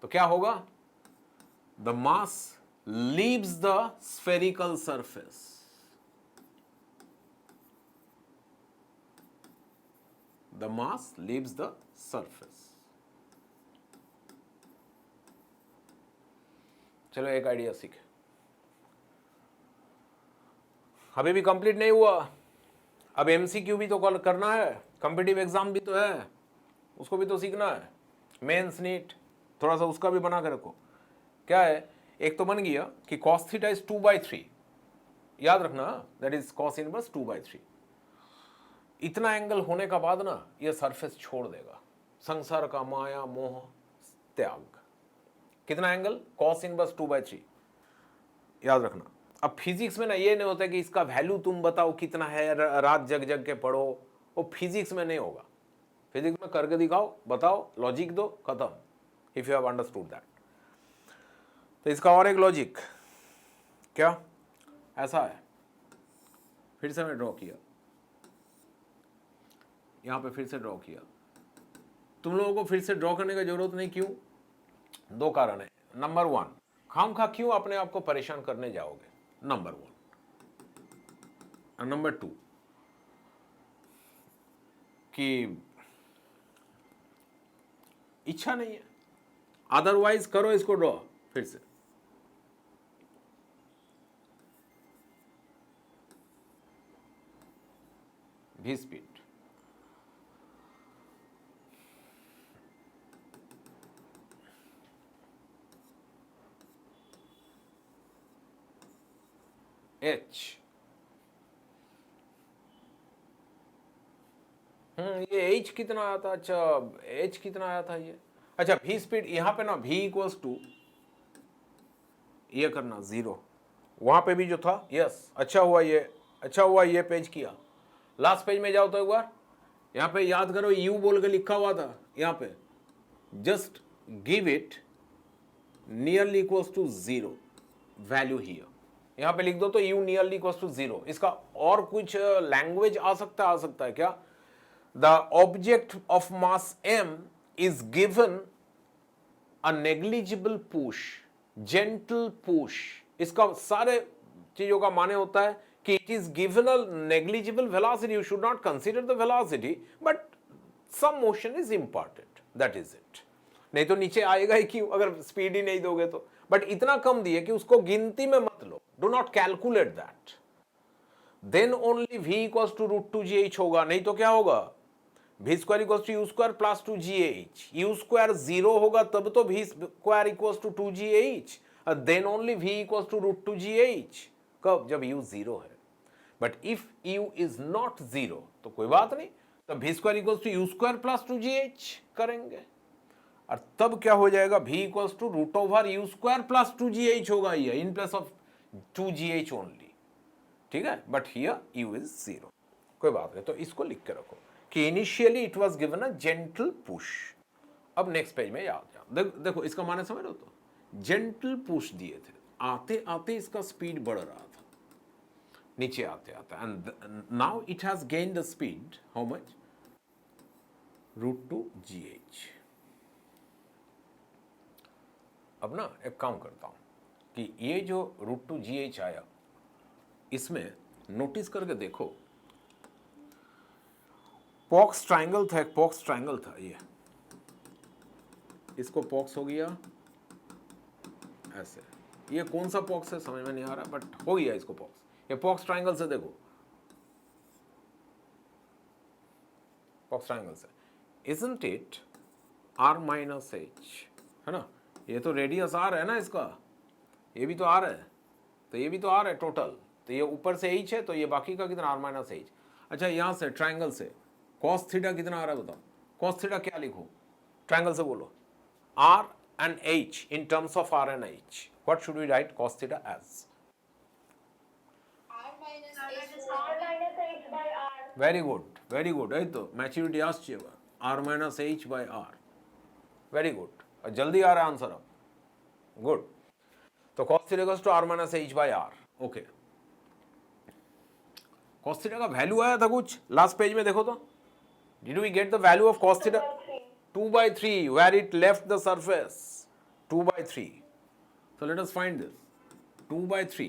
तो क्या होगा, the mass leaves the spherical surface, the mass leaves the surface. चलो एक आइडिया सीखे, अभी भी कंप्लीट नहीं हुआ, अब एमसीक्यू भी तो कॉल करना है, कॉम्पिटिटिव एग्जाम भी तो है, उसको भी तो सीखना है, मेंस नीट, थोड़ा सा उसका भी बना के रखो। क्या है, एक तो बन गया कि cos थीटा इज 2/3, याद रखना, दैट इज cos इनवर्स 2/3। इतना एंगल होने का बाद ना ये सरफेस छोड़ देगा, संसार का माया मोह त्याग। कितना एंगल, cos इनवर्स 2/3, याद रखना। अब फिजिक्स में ना ये नहीं होता कि इसका वैल्यू तुम बताओ कितना है, रात जग जग के पढ़ो, वो फिजिक्स में नहीं होगा। फिजिक्स में करके दिखाओ, बताओ, लॉजिक दो, खत्म, if you have understood that. तो इसका और एक लॉजिक क्या ऐसा है, फिर से मैं ड्रॉ किया, यहां पे फिर से ड्रॉ किया। तुम लोगों को फिर से ड्रॉ करने की जरूरत नहीं, क्यों? दो कारण है। नंबर 1, खामखा क्यों अपने आप को परेशान करने जाओगे, नंबर 1। और नंबर 2 कि इच्छा नहीं है, अदरवाइज करो इसको ड्रॉ फिर से। भी स्पीड, एच, ये एच कितना आया था, अच्छा एच कितना आया था ये, अच्छा भी स्पीड यहां पे ना v इक्वल्स टू ये करना 0, वहां पे भी जो था, यस, अच्छा हुआ ये पेज किया। लास्ट पेज में जाओ तो एक बार यहां पे याद करो, u बोल के लिखा हुआ था, यहां पे just give it nearly equals to 0 value here, यहां पे लिख दो तो u नियरली इक्वल्स टू 0। इसका और कुछ लैंग्वेज आ सकता है क्या, the object of mass m is given a negligible push, gentle push. इसका सारे चीजों का माने होता है कि it is given a negligible velocity, you should not consider the velocity but some motion is important, that is it. नहीं तो नीचे आएगा ही क्यों अगर स्पीड ही नहीं दोगे तो, बट इतना कम दिए कि उसको गिनती में मत लो, do not calculate that, then only v equals to √2gh होगा, नहीं तो क्या होगा, v square equals to u square plus 2gh, u square 0 होगा तब तो v square equals to 2gh, then only v equals to √2gh, कब, जब u 0 है। But if u is not 0 तो कोई बात नहीं, तो v square equals to u square plus 2gh करेंगे, और तब क्या हो जाएगा, v equals to √u square plus 2gh होगा, ये in place of 2gh only, ठीक है। बट हियर u इज 0, कोई बात नहीं, तो इसको लिख के रखो कि initially it was given a gentle push. अब नेक्स्ट पेज में याद जाओ, देखो इसका माने समझ लो, तो जेंटल पुश दिए थे, आते आते इसका स्पीड बढ़ रहा था, नीचे आते आते, and now it has gained the speed how much, √2gh। अब ना एक काम करता हूं कि ये जो √2gh आया, इसमें नोटिस करके देखो, पॉक्स ट्रायंगल था, एक पॉक्स ट्रायंगल था ये, इसको पॉक्स हो गया ऐसे, ये कौन सा पॉक्स है समझ में नहीं आ रहा, बट हो गया इसको पॉक्स। ये पॉक्स ट्रायंगल से देखो, पॉक्स ट्रायंगल से, isn't it r minus h, है ना, ये तो रेडियस r है ना इसका, ये भी तो r है, तो ये भी तो r है टोटल, तो ये ऊपर से h है, तो ये बाकी का कितना, r माइनस h। अच्छा यहां से ट्रायंगल से cos थीटा कितना आ रहा है बताओ, cos थीटा क्या लिखो, ट्रायंगल से बोलो, r and h in terms of r and h, what should we write cos theta as? R minus H by R. Very good, है तो मैच्योरिटी आसছে এবার, r minus h by r, very good, और जल्दी आ रहा है answer अब, good. तो cos theta equals to r minus h by r, okay. cos theta का वैल्यू आया था कुछ, लास्ट पेज में देखो तो, did we get the value of cos theta, 2/3, where it left the surface, 2/3, so let us find this, 2/3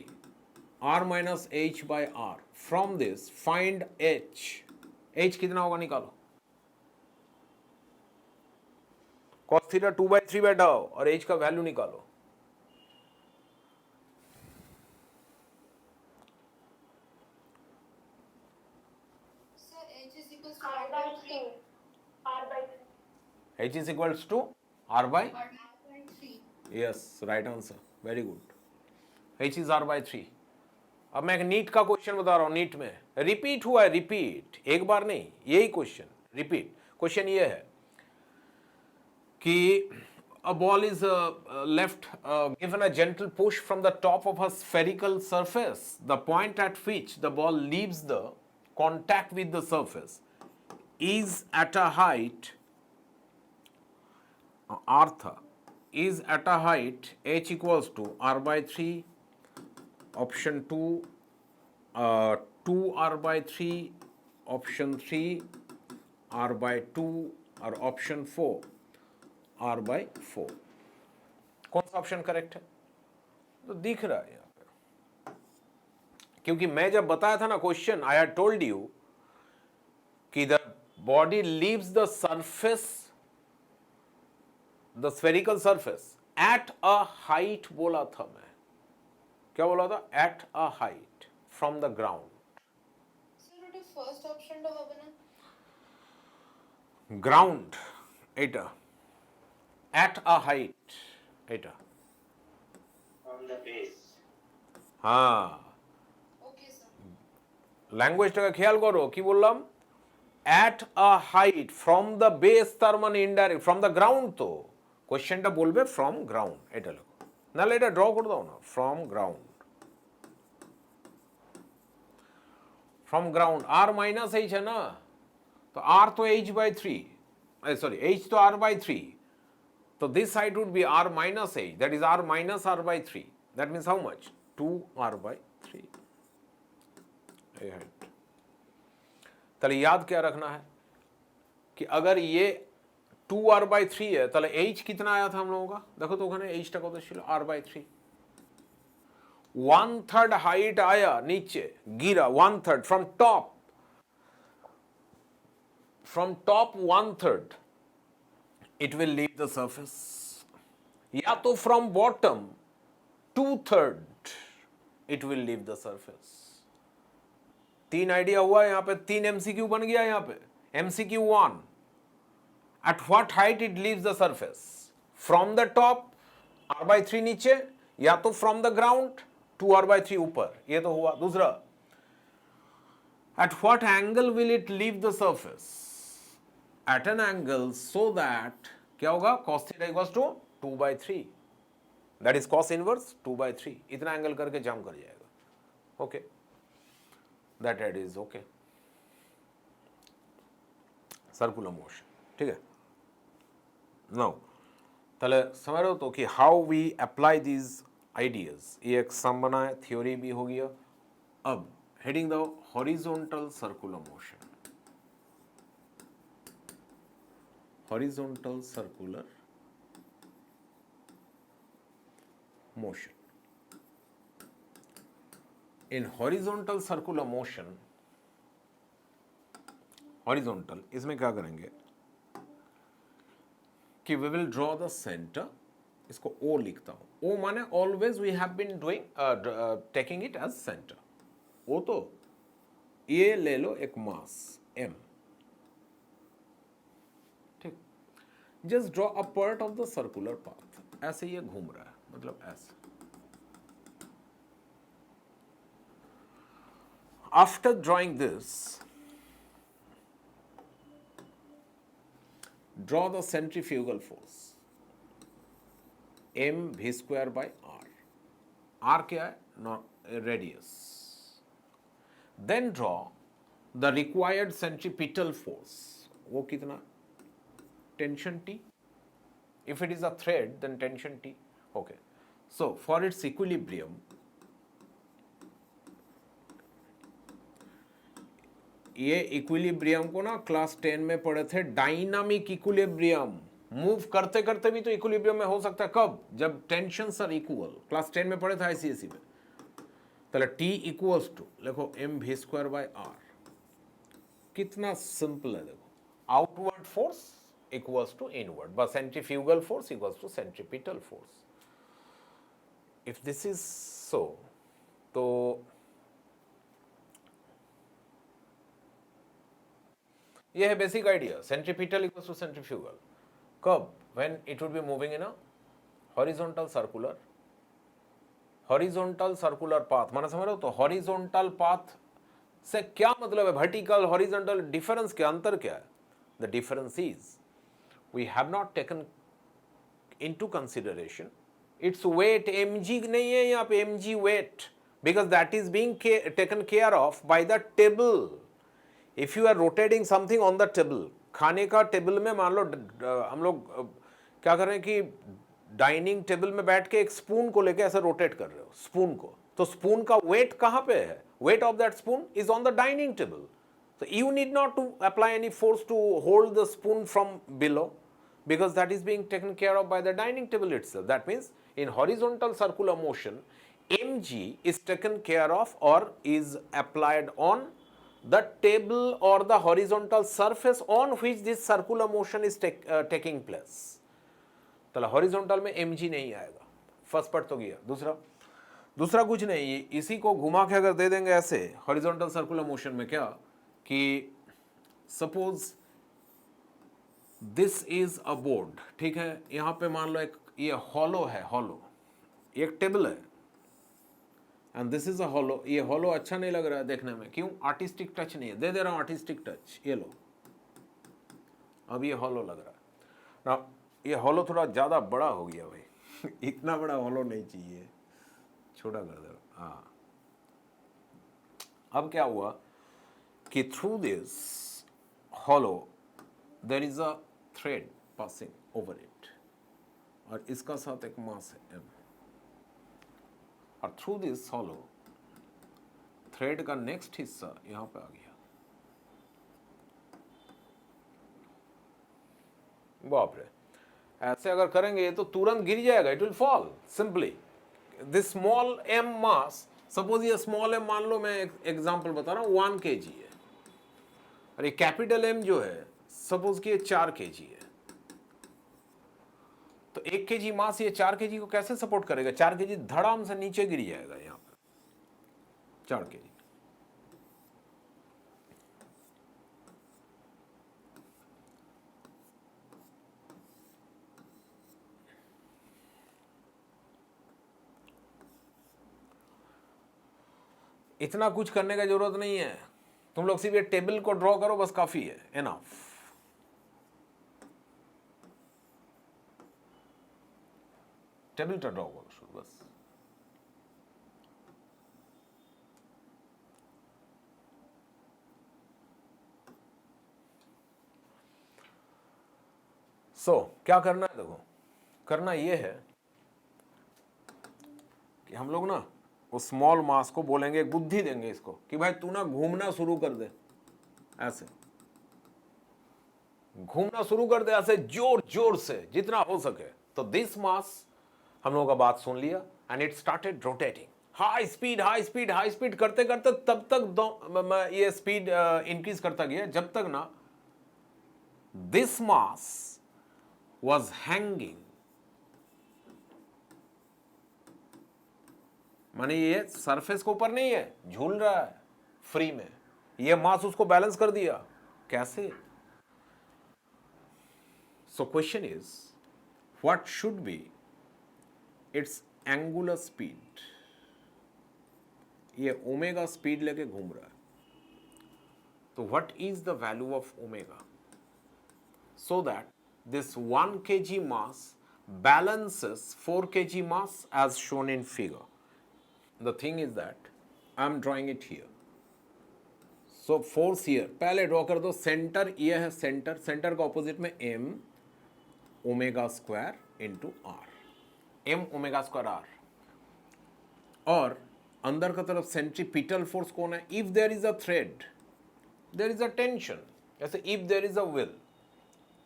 r minus h by r, from this find h, h कितना होगा निकालो, cos theta 2/3 बैठाओ और h का value निकालो। Sir, h is equals to R r by by 3. 3. R by 3. h is equals to r by, R by 3. yes, right answer, very good, h is r by 3। अब मैं एक NEET का question बता रहा हूं, NEET में repeat हुआ है, रिपीट, एक बार नहीं, यही क्वेश्चन रिपीट। क्वेश्चन ये है कि a ball is left given a gentle push from the top of a spherical surface. The point at which the ball leaves the contact with the surface is at a height artha is at a height h equals to r by 3, option 2 2 r by 3, option 3 r by 2 और option 4 r by 4। कौन सा option correct है? तो दिख रहा है यहां पे, क्योंकि मैं जब बताया था ना question, I had told you कि the body leaves the surface, the spherical surface at a height, बोला था मैं, क्या बोला था? At a height from the ground. Sir, ওটা first option টা হবে না? গ্রাউন্ড এটা, এট আ হাইট এটা, On the base. হ্যাঁ, Okay, sir. ল্যাঙ্গুয়েজটাকে খেয়াল করো, কি বললাম? At a height from the base, তার মানে ইনডাইরেক্ট ফ্রম দ্য গ্রাউন্ড। তো কোয়েশ্চেনটা বলবে ফ্রম গ্রাউন্ড, এটা লেখো, নাহলে এটা ড্র করে দাও না, from ground, from ground. R minus h है ना, तो आर तो एच बाई 3, सॉरी एच तो आर बाई 3, तो this side would be r minus h, that is r minus r by 3, that means how much? 2r by 3। ताले याद क्या रखना है कि अगर ये 2r बाई 3 है, ताले h कितना आया था हम लोगों का? देखो तो ओखाने h टा कत छिलो? r by 3। 1/3 हाइट आया नीचे, गिरा 1/3 from top, from top 1/3 it will leave the surface, या तो from bottom 2/3 it will leave the surface। 3 idea हुआ यहाँ पे, 3 MCQ बन गया यहाँ पे। MCQ 1, at what height it leaves the surface? From the top r by 3 नीचे, या तो from the ground 2r by 3 ऊपर, ये तो हुआ। दूसरा, at what angle will it leave the surface? At an angle so that क्या होगा? cos theta equals to 2 by 3, that is cos inverse 2 by 3, इतना एंगल करके जंप कर जाएगा। Okay, that head is okay, circular motion, ठीक है। Now ताहले समझ रहे हो तो कि how we apply these ideas, ये एक सम बना है, थ्योरी भी हो गया। अब हेडिंग दो horizontal circular motion, horizontal circular motion. In horizontal circular motion, horizontal, इसमें क्या करेंगे कि we will draw the centre, इसको ओ लिखता हूं। ओ माने always we have been doing taking it as centre. O तो ये ले लो एक मास एम, ठीक। Just draw a part of the circular path, ऐसे ये घूम रहा है, मतलब ऐसे। After drawing this, draw the centrifugal force m v square by r। r क्या है? Radius। then draw the required centripetal force, वो कितना? tension T, if it is a thread then tension T। okay, so for its equilibrium, ये equilibrium को ना class 10 में पढ़े थे, डायनामिक इक्विलिब्रियम। मूव करते करते भी तो इक्विलिब्रियम में हो सकता है, कब? जब टेंशंस आर इक्वल। क्लास 10 में पढ़े थे आईसीएसई में। तो टी इक्वल्स टू लिखो M we square by r. कितना सिंपल है, देखो, outward force equals to inward, but centrifugal force equals to centripetal force. If this is so, तो ये है basic idea. Centripetal equals to centrifugal. कब? When it would be moving in a horizontal circular path. माना समझ रहे हो? तो horizontal path से क्या मतलब है? वर्टिकल हॉरिजॉन्टल डिफरेंस क्या, अंतर क्या है? The difference is we have not taken into consideration its weight. mg नहीं है यहाँ पे, mg weight, because that is being taken care of by the table. If you are rotating something on the table, खाने का table में मान लो हम लोग क्या कर रहे हैं कि डाइनिंग टेबल में बैठ के एक स्पून को लेके ऐसे रोटेट कर रहे हो, स्पून को. तो स्पून का वेट कहां पे है? Weight of that spoon is on the dining table. So you need not to apply any force to hold the spoon from below, because that is being taken care of by the dining table itself. That means in horizontal circular motion, mg is taken care of or is applied on the table or the horizontal surface on which this circular motion is taking place. तो horizontal में mg नहीं आएगा. First part तो गया. दूसरा कुछ नहीं, इसी को घुमा के अगर दे देंगे ऐसे हॉरिजॉन्टल सर्कुलर मोशन में, क्या कि suppose this is a board, ठीक है. यहां पे मान लो एक ये हॉलो है, हॉलो एक टेबल है, and this is a hollow. ये हॉलो अच्छा नहीं लग रहा है देखने में, क्यों? आर्टिस्टिक टच नहीं है. दे रहा हूं आर्टिस्टिक टच, ये लो. अब ये हॉलो लग रहा है ना. ये हॉलो थोड़ा ज्यादा बड़ा हो गया भाई. इतना बड़ा हॉलो नहीं चाहिए, छोटा कर दो. हाँ, अब क्या हुआ कि through this hollow there is a thread passing over it, और इसका साथ एक मास है m, और थ्रू दिस हॉलो थ्रेड का नेक्स्ट हिस्सा यहां पे आ गया. बाप रे, ऐसे अगर करेंगे तो तुरंत गिर जाएगा. It will fall simply. This small m mass, suppose ये स्मॉल m मान लो, मैं एग्जांपल बता रहा हूं, 1 kg है, और ये कैपिटल M जो है सपोज कि ये 4 kg है. तो 1 kg मास ये 4 kg को कैसे सपोर्ट करेगा? 4 kg धड़ाम से नीचे गिर जाएगा यहां पर. 4 kg. इतना कुछ करने का जरूरत नहीं है. तुम लोग सिर्फ ये टेबल को ड्रॉ करो, बस काफी है, एनफ. टेबलটা ड्रॉ करो শুধু, बस. क्या करना है? देखो, करना ये है कि हम लोग ना उस स्मॉल मास को बोलेंगे, एक बुद्धि देंगे इसको कि भाई तू ना घूमना शुरू कर दे. ऐसे घूमना शुरू कर दे, ऐसे जोर जोर से जितना हो सके. तो दिस मास हम लोगों का बात सुन लिया, and it started rotating. High speed करते करते तब तक ये स्पीड इंक्रीज करता गया जब तक ना दिस मास was hanging, माने ये सरफेस के ऊपर नहीं है, झूल रहा है फ्री में. ये मास उसको बैलेंस कर दिया. कैसे? So question is what should be it's angular speed. ये ओमेगा स्पीड लेके घूम रहा है, तो what is the value of omega, so that this 1 kg mass balances 4 kg mass as shown in figure. The thing is that I am drawing it here. So force here, पहले draw कर दो. Centre ये है, centre का opposite में m omega square into r, m omega square r. और अंदर का तरफ सेंट्रीपिटल फोर्स कौन है? If there is a thread there is a tension. जैसे if there is a will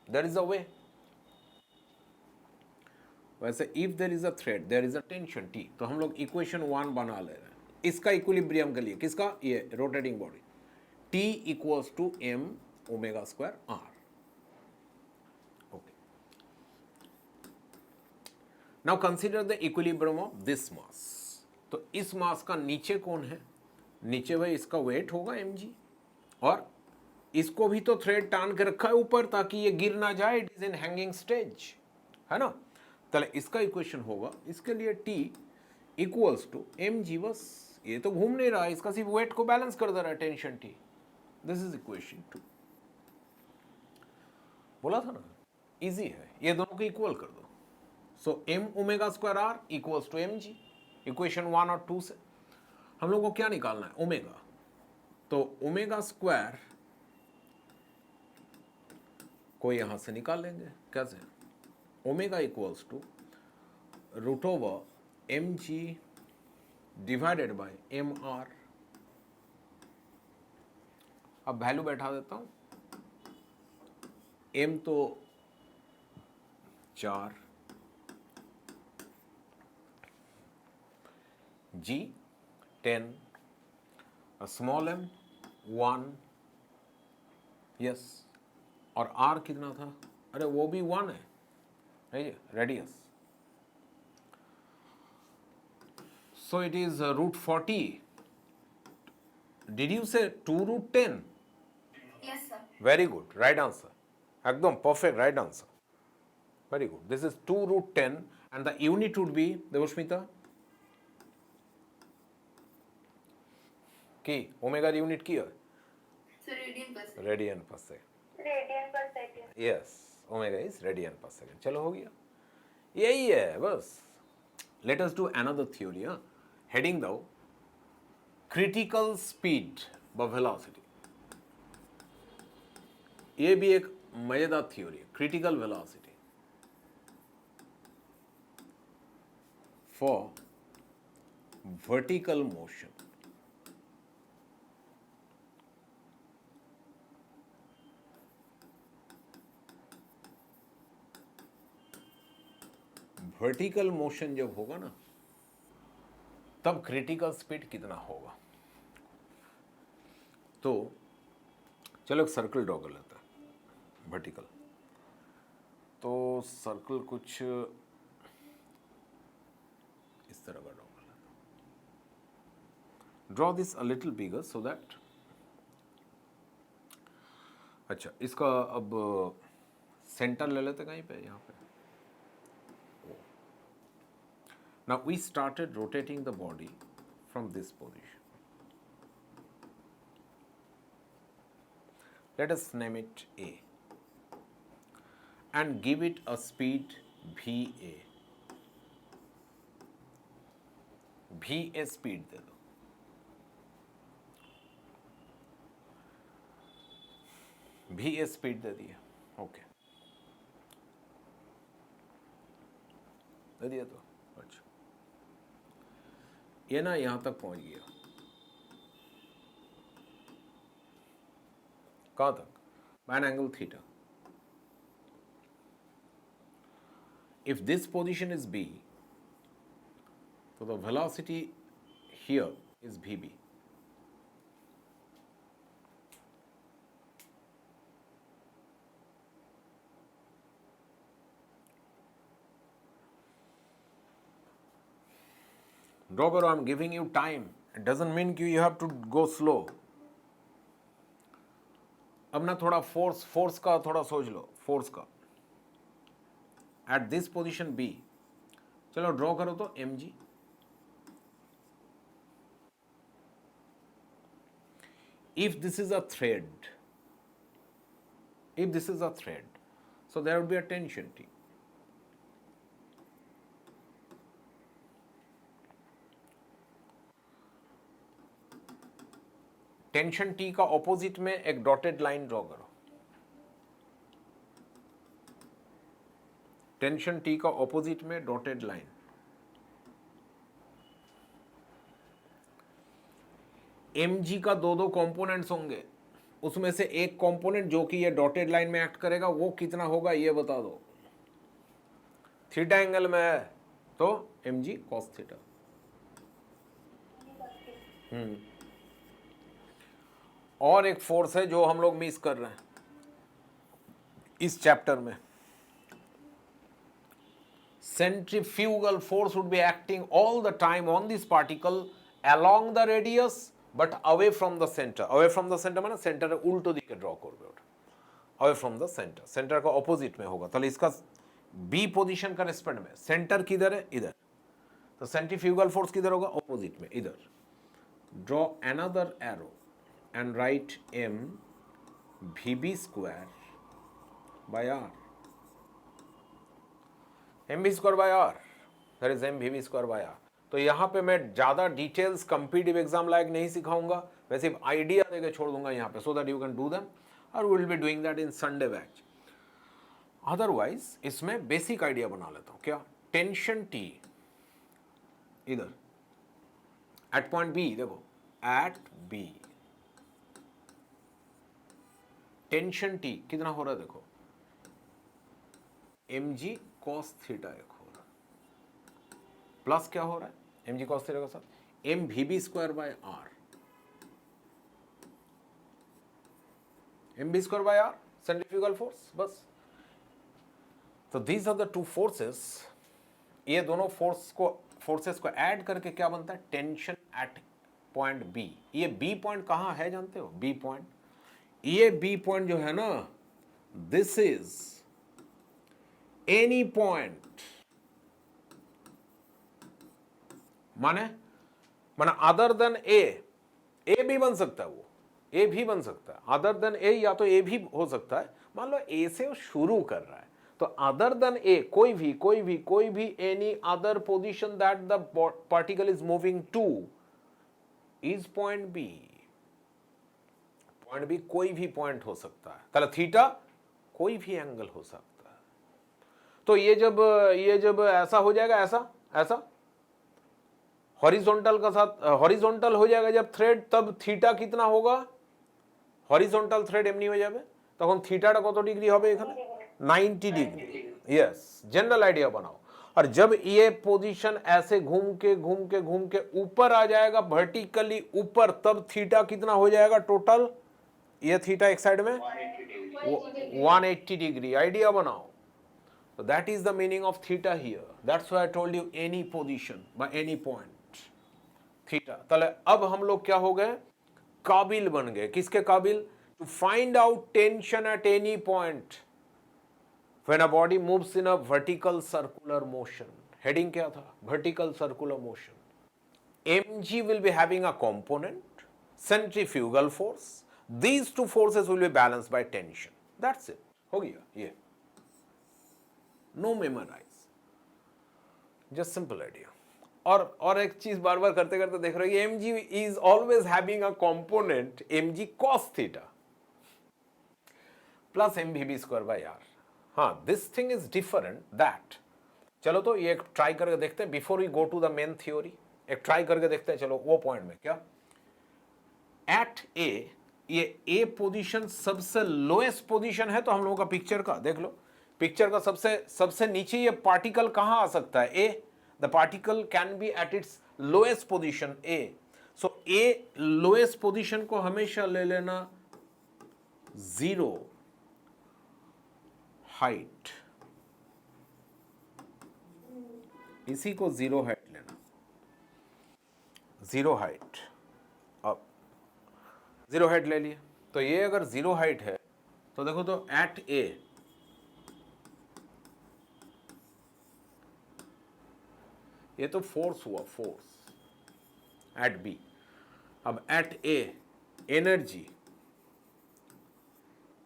there is a way. वैसे if there is a thread there is a tension T. तो हम लोग इक्वेशन 1 बना ले रहे हैं इसका इक्विलिब्रियम के लिए. किसका? ये rotating body. T equals to m omega square r. Now consider the equilibrium of this mass. तो इस मास का नीचे कौन है? नीचे भाई इसका वेट होगा mg, और इसको भी तो थ्रेड टान के रखा है ऊपर ताकि ये गिर ना जाए, it is in hanging stage, है ना। चले इसका इक्वेशन होगा, इसके लिए T इक्वल्स टू mg, बस ये तो घूम नहीं रहा है, इसका सिर्फ वेट को बैलेंस कर दे रहा है tension T। This is equation 2। बोला था ना, इजी है, ये दोनों को इक्वल कर दो। So m omega square r equals to mg, equation 1 और 2 से हम लोग को क्या निकालना है? ओमेगा। तो ओमेगा स्क्वायर को यहां से निकाल लेंगे, कैसे? Omega equals to root over mg divided by mr। अब वैल्यू बैठा देता हूं, m तो 4, g 10, स्मॉल m 1, यस, और r कितना था? अरे वो भी 1 है, radius. So it is root 40। Did you say 2 root 10? Yes, sir. Very good, right answer, एकदम perfect right answer, very good. This is 2 root 10 and the unit would B, Devasmita की omega unit की है So radian per second. Radian पर second. Radian पर second. Yes, omega is radian पर second. चलो हो गया, यही है बस। Let us do another theory. Heading दो क्रिटिकल स्पीड व वेलोसिटी। ये भी एक मजेदार थ्योरी है, critical velocity for vertical motion. Vertical motion जब होगा ना, तब क्रिटिकल स्पीड कितना होगा? तो चलो एक सर्कल ड्रॉ कर लेते हैं वर्टिकल। तो सर्कल कुछ इस तरह का ड्रॉ कर लेते हैं। Draw this a little bigger so that, अच्छा इसका अब सेंटर ले लेते कहीं पे, यहाँ पे। Now we started rotating the body from this position. Let us name it A and give it a speed VA. VA speed दे दो। VA speed दे दिया, ओके दे दिया। तो अच्छा, ये ना यहां तक पहुंच गया, कहां तक? By an angle theta. If this position is B, so the velocity here is VB. Draw करो, I'm giving you time. It doesn't mean कि you have to go slow. अब ना थोड़ा फोर्स का थोड़ा सोच लो, फोर्स का एट दिस पोजीशन B। चलो ड्रॉ करो तो mg। If this is a thread, so there would be a tension T. Tension T का ऑपोजिट में एक डॉटेड लाइन ड्रॉ करो। टेंशन T का ऑपोजिट में डॉटेड लाइन। mg का दो कंपोनेंट्स होंगे, उसमें से एक कंपोनेंट जो कि ये डॉटेड लाइन में एक्ट करेगा वो कितना होगा ये बता दो। थीटा एंगल में है तो mg cos थीटा। और एक फोर्स है जो हम लोग मिस कर रहे हैं इस चैप्टर में, centrifugal force would be acting all the time on this particle along the radius but away from the center. Away from the center মানে সেন্টারে উল্টো দিকে ড্র করবে ওটা, away from the center, centre का ऑपोजिट में होगा। তাহলে इसका बी पोजीशन का रेस्पेक्ट में सेंटर किधर है, इधर, तो सेंट्रीफ्यूगल फोर्स किधर होगा, ऑपोजिट में, इधर। Draw another arrow and right m vb square by r, mv square by r, that is m vb square by r। तो यहाँ पे मैं ज़्यादा डिटेल्स कम्पिटिटिव एग्जाम लायक नहीं सिखाऊंगा, वैसे आइडिया देके छोड़ दूंगा यहाँ पे, so that you can do them, और will be doing that in Sunday batch. Otherwise इसमें बेसिक आइडिया बना लेता हूँ, क्या, टेंशन T इधर एट पॉइंट बी, देखो एट बी टेंशन T कितना हो रहा है, देखो mg cos थीटा एक हो रहा है, प्लस क्या हो रहा है mg cos थीटा के साथ m vb square by r, mb square by r centrifugal force, बस। तो these are the two forces, ये दोनों फोर्सेस को ऐड करके क्या बनता है, टेंशन एट पॉइंट बी। ये बी पॉइंट कहाँ है जानते हो, बी पॉइंट, ये बी पॉइंट जो है ना, दिस इज एनी पॉइंट, माने अदर देन ए भी बन सकता है, वो ए भी बन सकता है, अदर देन ए या तो ए भी हो सकता है। मान लो ए से वो शुरू कर रहा है, तो अदर देन ए कोई भी any other position that the particle is moving to is point B. Point B कोई भी पॉइंट हो सकता है, ताला थीटा कोई भी एंगल हो सकता है। तो ये जब ऐसा हो जाएगा, ऐसा हॉरिजॉन्टल का साथ हॉरिजॉन्टल हो जाएगा जब थ्रेड, तब थीटा कितना होगा, हॉरिजॉन्टल थ्रेड एमनी हो जाए तখন থিটাটা কত ডিগ্রি হবে এখানে, 90 डिग्री। यस, जनरल आइडिया बनाओ। और जब ये पोजीशन ऐसे घूम के ऊपर आ जाएगा, वर्टिकली ऊपर, तब थीटा कितना हो जाएगा टोटल, ये थीटा एक साइड में 180 डिग्री। आइडिया बनाओ। So that is the meaning of theta here. That's why I told you any position by any point theta. ताले अब हम लोग क्या हो गए, काबिल बन गए। किसके काबिल, to find out tension at any point when a body moves in a vertical circular motion. Heading क्या था, vertical circular motion. mg will be having a component, centrifugal force. These two forces will be balanced by tension. That's it. हो गया ये। No memorize, just simple idea. और एक चीज बार बार करते करते देख रहे हो, mg is always having a component mg cos theta plus m vb square by r. हाँ, this thing is different that. चलो तो ये एक ट्राई करके देखते हैं before we go to the main theory. एक ट्राई करके देखते हैं, चलो वो पॉइंट में क्या, एट ए, ये ए पोजीशन सबसे लोएस्ट पोजीशन है, तो हम लोगों का पिक्चर का देख लो, पिक्चर का सबसे नीचे ये पार्टिकल कहां आ सकता है, A, the particle can be at its lowest position A. So A lowest position को हमेशा ले लेना 0 हाइट, इसी को 0 हाइट लेना, 0 हाइट। अब 0 हाइट ले लिए, तो ये अगर 0 हाइट है तो देखो, तो एट ए ये तो फोर्स हुआ, फोर्स एट बी। अब एट ए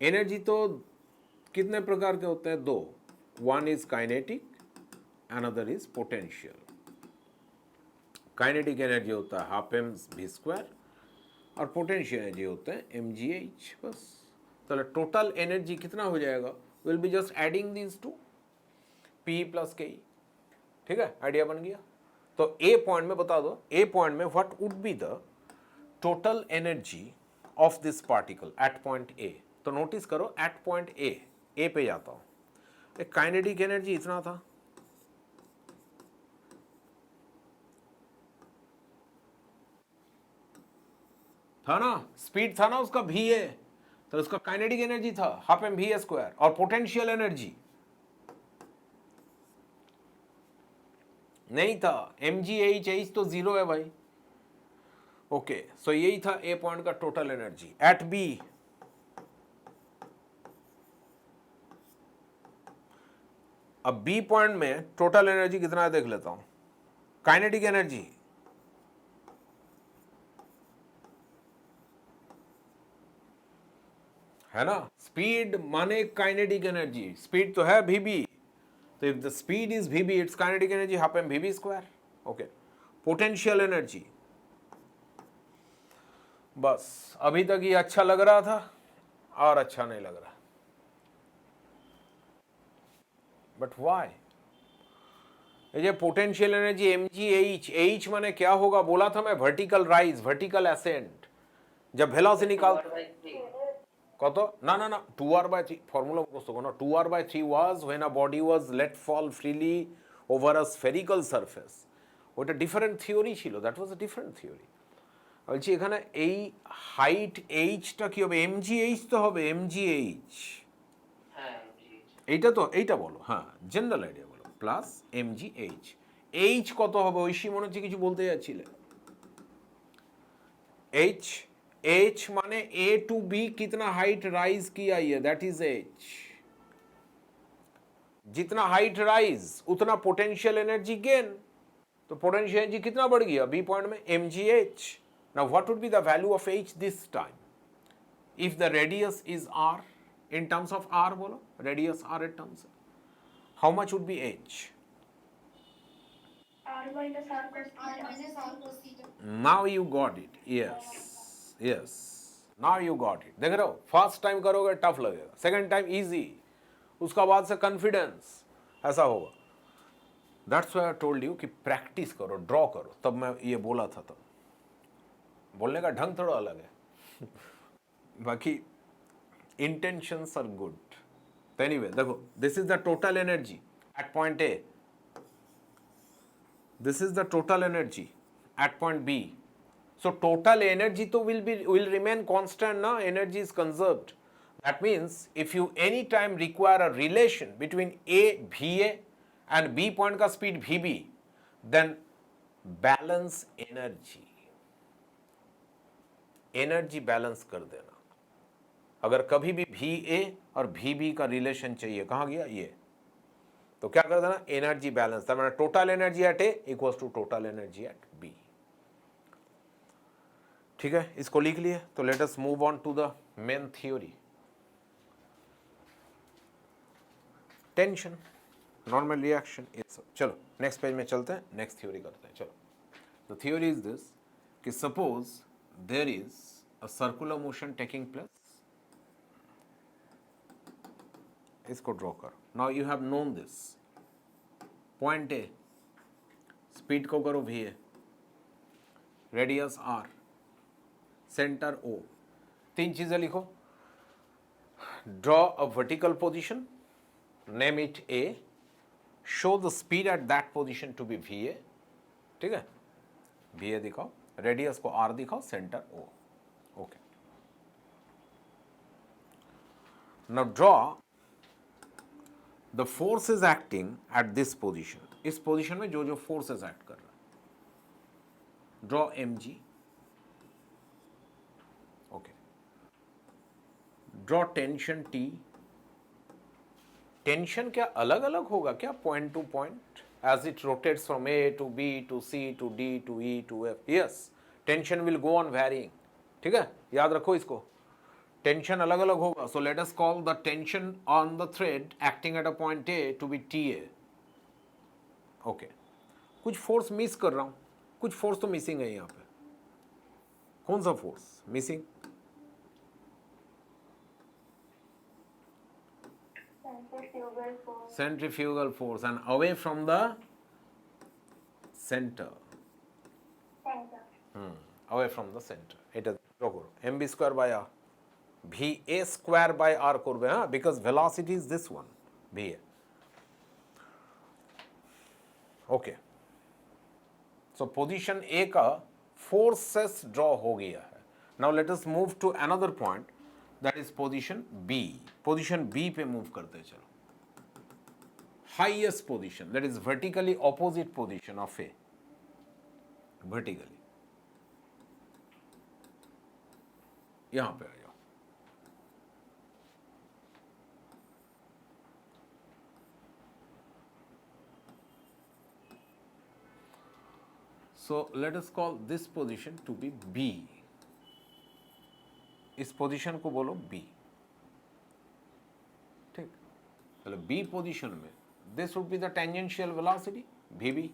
एनर्जी तो कितने प्रकार के होते हैं, 2। One is kinetic, another is potential. Kinetic energy होता है हाफ एम वी स्क्वायर, और पोटेंशियल एनर्जी होता है mgh, बस। तो टोटल एनर्जी कितना हो जाएगा, will be just adding these two, P plus के। ठीक है, आइडिया बन गया। तो ए पॉइंट में बता दो, ए पॉइंट में what would be the total energy of this particle at point ए। तो नोटिस करो, एट पॉइंट ए पे जाता हूं, काइनेटिक एनर्जी इतना था ना, स्पीड था ना उसका v है, तो उसका काइनेटिक एनर्जी था हाफ एम वी स्क्वायर, और पोटेंशियल एनर्जी नहीं था, mgh तो जीरो है भाई। ओके, सो यही था ए पॉइंट का टोटल एनर्जी एट बी। अब बी पॉइंट में टोटल एनर्जी कितना है देख लेता हूं। काइनेटिक एनर्जी है ना, स्पीड माने काइनेटिक एनर्जी, स्पीड तो है वीबी, तो if the speed is vB its kinetic energy half m vB square. Okay, potential energy, बस अभी तक ये अच्छा लग रहा था और अच्छा नहीं लग रहा, बट व्हाई? ये पोटेंशियल एनर्जी mgh माने क्या होगा बोला था मैं, वर्टिकल राइज, वर्टिकल असेंट। जब वेलोसिटी निकाल কত না না না 2r/3 ফর্মুলা মুখস্থ করো না। 2r/3 was when a body was let fall freely over a spherical surface। ওটা ডিফারেন্ট থিওরি ছিল, that was a different theory. বলছি এখানে এই হাইট এইচটা কি হবে, mgh তো হবে, mgh হ্যাঁ এইটা তো, এইটা বলো, হ্যাঁ জেনারেল আইডিয়া বলো, প্লাস mgh। এইচ কত হবে ঐশী, মনে হচ্ছে কিছু বলতে যাচ্ছিলে। এইচ, एच माने ए टू बी कितना हाइट राइज किया ये, दैट इज एच। जितना हाइट राइज उतना पोटेंशियल एनर्जी गेन, तो पोटेंशियल एनर्जी कितना बढ़ गया बी पॉइंट में, mgh। Now what would be the value of H this time if the radius is R, in terms of R बोलो, radius R in terms, how much would be H? R minus R cos R theta. minus R cos theta. Now you got it, yes yes, now you got it. देख रहे हो, first time करोगे tough लगेगा, second time easy, उसका बाद से confidence, ऐसा होगा। That's why I told you कि प्रैक्टिस करो, ड्रॉ करो, तब मैं ये बोला था। तब बोलने का ढंग थोड़ा अलग है बाकी इंटेंशंस आर गुड। एनीवे देखो, this is the total energy at point A, this is the total energy at point B. So total energy to will remain constant, na? Energy is conserved. That means if you any time require a relation between A VA and B point का speed VB, then balance energy, energy balance कर देना। अगर कभी भी VA और VB का relation चाहिए, कहाँ गया ये, तो क्या कर देना, एनर्जी बैलेंस, तब total energy at A equals to total energy at B। ठीक है, इसको लिख लिए, तो let us move on to the main theory. Tension, normal reaction, ये सब। चलो नेक्स्ट पेज में चलते हैं, नेक्स्ट थ्योरी करते हैं। चलो, द थ्योरी इज दिस कि suppose there is a circular motion taking place, इसको ड्रॉ करो। Now you have known this point A, speed को करो v, radius r, centre O। तीन चीजें लिखो, draw a vertical position, name it A, show the speed at that position to be VA। ठीक है, VA दिखाओ, radius को R दिखाओ, centre O। Okay, now draw the forces acting at this position. इस position में जो जो forces act कर रहा है, draw mg। Okay, draw tension T। Tension क्या अलग अलग होगा क्या, point to point, as it rotates from A to B to C to D to E to F, yes tension will go on varying. ठीक है, याद रखो इसको, टेंशन अलग अलग होगा। So let us call the tension on the thread acting at a point A to B TA। Okay, कुछ force miss कर रहा हूं, कुछ फोर्स तो मिसिंग है यहाँ पे, कौन सा force missing, Centrifugal force. centrifugal force, and away from the center, Center. away from the center, এটা ড্র করো, mb square by r, va square by r করবে, হ্যাঁ, because velocity is this one va। Okay, so position A का forces draw हो गया है। Now let us move to another point, that is position B. Position B पे move करते हैं, चलो highest position, that is vertically opposite position of A. Vertically. यहां पे आ जाओ. So let us call this position to be B. इस position को बोलो B. ठीक. चलो B पोजीशन में this would be the tangential velocity VB.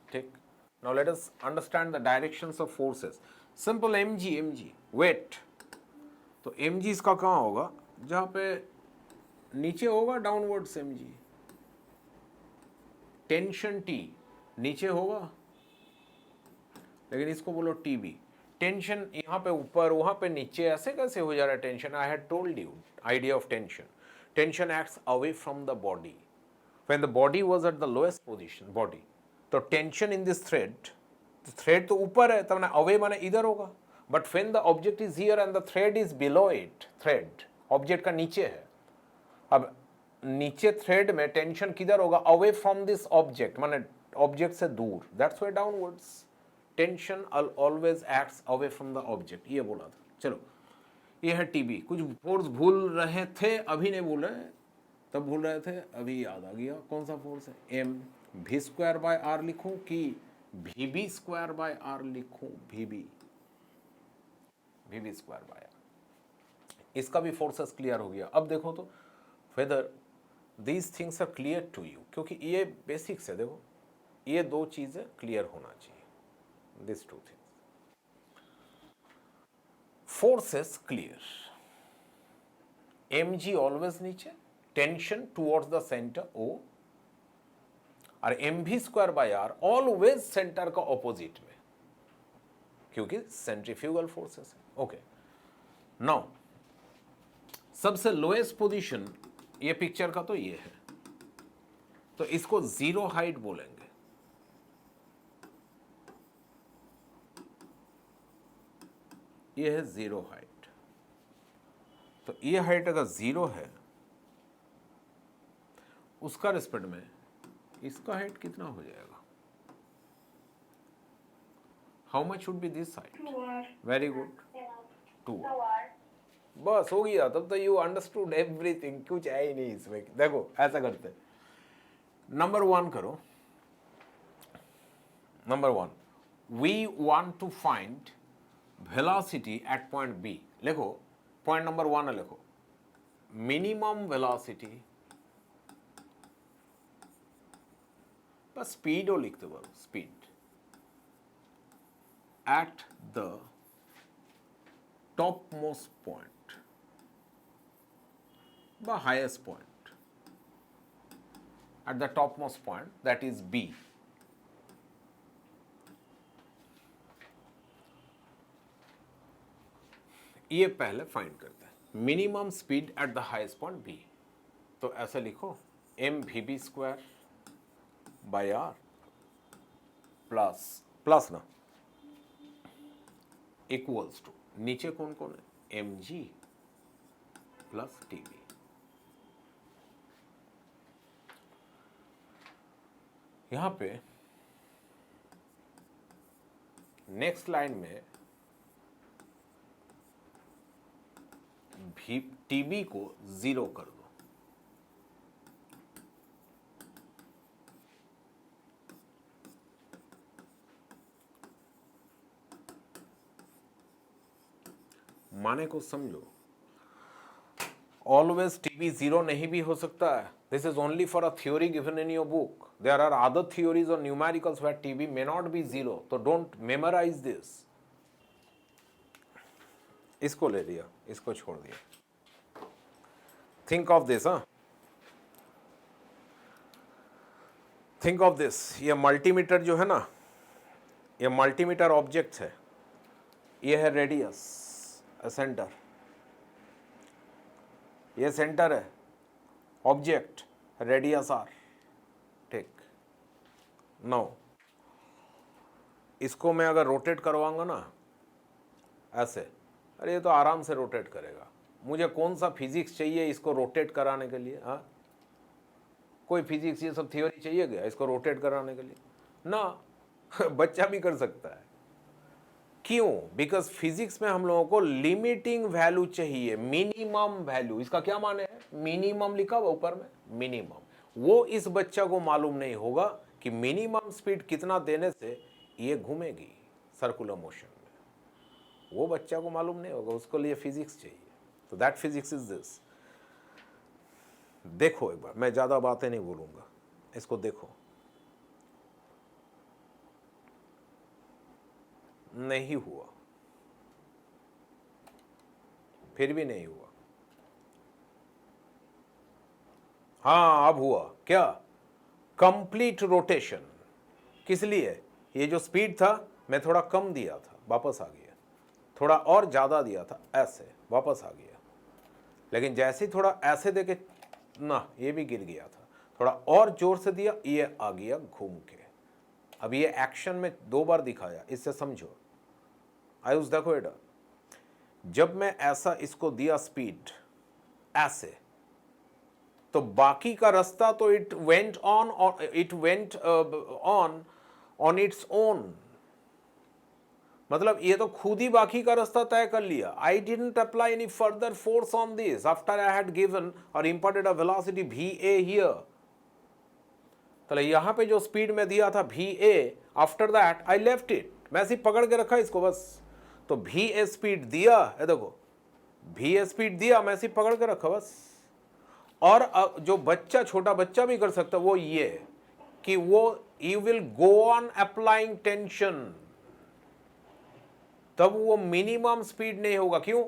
ठीक. Now let us understand the directions of forces. Simple mg weight. तो mg इसका कहाँ होगा? जहाँ पे नीचे होगा डाउनवर्ड्स mg. टेंशन T नीचे होगा, लेकिन इसको बोलो TB. टेंशन यहाँ पे ऊपर, वहाँ पे नीचे, ऐसे कैसे हो जा रहा है tension? I had told you idea of tension. Tension acts away from the body. When the body was at the lowest position, body, तो टेंशन इन दिस थ्रेड तो ऊपर है, तब ना अवे माने इधर होगा. But when the object is here and the thread is below it, thread object का नीचे है, अब नीचे थ्रेड में टेंशन किधर होगा? अवे फ्रॉम दिस ऑब्जेक्ट, माने ऑब्जेक्ट से दूर. That's why downwards tension always acts away from the object. ये बोला था. चलो ये है टीबी. कुछ फोर्स भूल रहे थे, अभी नहीं भूल रहे, तब भूल रहे थे, अभी याद आ गया. कौन सा फोर्स है? M we square by R लिखूं कि V B square by R लिखूं? V B square by R. इसका भी फोर्सेस क्लियर हो गया. अब देखो तो whether these things are clear to you, क्योंकि ये बेसिक्स है. देखो ये दो चीजें क्लियर होना चाहिए. These two things. Forces clear. mg always नीचे, tension towards the center O, और mv square by r always center का opposite में, क्योंकि centrifugal forces है. Okay. Now सबसे lowest position ये पिक्चर का तो ये है, तो इसको जीरो हाइट बोलेंगे. ये है जीरो हाइट. तो ये हाइट अगर जीरो है, उसका रिस्पेक्ट में इसका हाइट कितना हो जाएगा? How much should be this height? 2r. Very good. 2. 2r. बस हो गया. तब तो यू अंडरस्टूड एवरीथिंग. कुछ है ही नहीं इसमें. देखो ऐसा करते, नंबर 1 करो. Number 1, we want to find velocity at point B. लिखो पॉइंट नंबर 1 लिखो, मिनिमम वेलोसिटी, बस स्पीड हो लिखते बोलो, speed at the top most point ब highest point, at the top most point that is B. ये पहले फाइंड करते हैं. Minimum speed at the highest point B. तो ऐसे लिखो M we B square by R plus ना equals to, नीचे कौन कौन है? M g plus T B. यहां पे नेक्स्ट लाइन में टीबी को 0 कर दो. माने को समझो. ऑलवेज टीबी 0 नहीं भी हो सकता है. This is only for a theory given in your book. There are other theories और numericals where TB may not be 0. तो डोंट मेमोराइज दिस. इसको ले लिया, इसको छोड़ दिया. Think of this. Think of this. ये मल्टीमीटर जो है ना, ये मल्टीमीटर ऑब्जेक्ट है. ये है रेडियस, सेंटर. ये सेंटर है, ऑब्जेक्ट, रेडियस आर. ठीक. नाउ इसको मैं अगर रोटेट करवाऊंगा ना ऐसे, अरे ये तो आराम से रोटेट करेगा. मुझे कौन सा फिजिक्स चाहिए इसको रोटेट कराने के लिए? हाँ, कोई फिजिक्स ये सब थियोरी चाहिए क्या इसको रोटेट कराने के लिए? ना बच्चा भी कर सकता है। क्यों? बिकॉज फिजिक्स में हम लोगों को लिमिटिंग वैल्यू चाहिए, मिनिमम वैल्यू। इसका क्या माने है? मिनिमम लिखा हुआ ऊपर में, मिनिमम। वो इस बच्चा को मालूम नहीं होगा कि मिनिमम स्पीड कितना देने से ये घूमेगी सर्कुलर मोशन में। वो बच्चा को मालूम नहीं होगा, उसको लिए फिजिक्स चाहिए। तो दैट फिजिक्स इज दिस। देखो एक बार, मैं ज्यादा बातें नहीं बोलूंगा, इसको देखो। नहीं हुआ, फिर भी नहीं हुआ। हाँ अब हुआ। क्या? Complete rotation. किस लिए? ये जो स्पीड था मैं थोड़ा कम दिया था, वापस आ गया। थोड़ा और ज्यादा दिया था, ऐसे वापस आ गया। लेकिन जैसे ही थोड़ा ऐसे देके ना, ये भी गिर गया था। थोड़ा और जोर से दिया, ये आ गया घूम के। अब ये एक्शन में 2 बार दिखाया, इससे समझो। आयुष देखो बेटा, जब मैं ऐसा इसको दिया स्पीड ऐसे, तो बाकी का रास्ता तो it went on its own. मतलब ये तो खुद ही बाकी का रास्ता तय कर लिया। I didn't apply any further force on this after I had given और imported a velocity va here. तो यहां पे जो स्पीड में दिया था va, after that I left it. मैं सिर्फ पकड़ के रखा इसको बस। तो va स्पीड दिया, ये देखो va स्पीड दिया, मैं सिर्फ पकड़ के रखा बस। और जो बच्चा, छोटा बच्चा भी कर सकता, वो ये कि वो you will go on applying tension, तब वो मिनिमम स्पीड नहीं होगा। क्यों?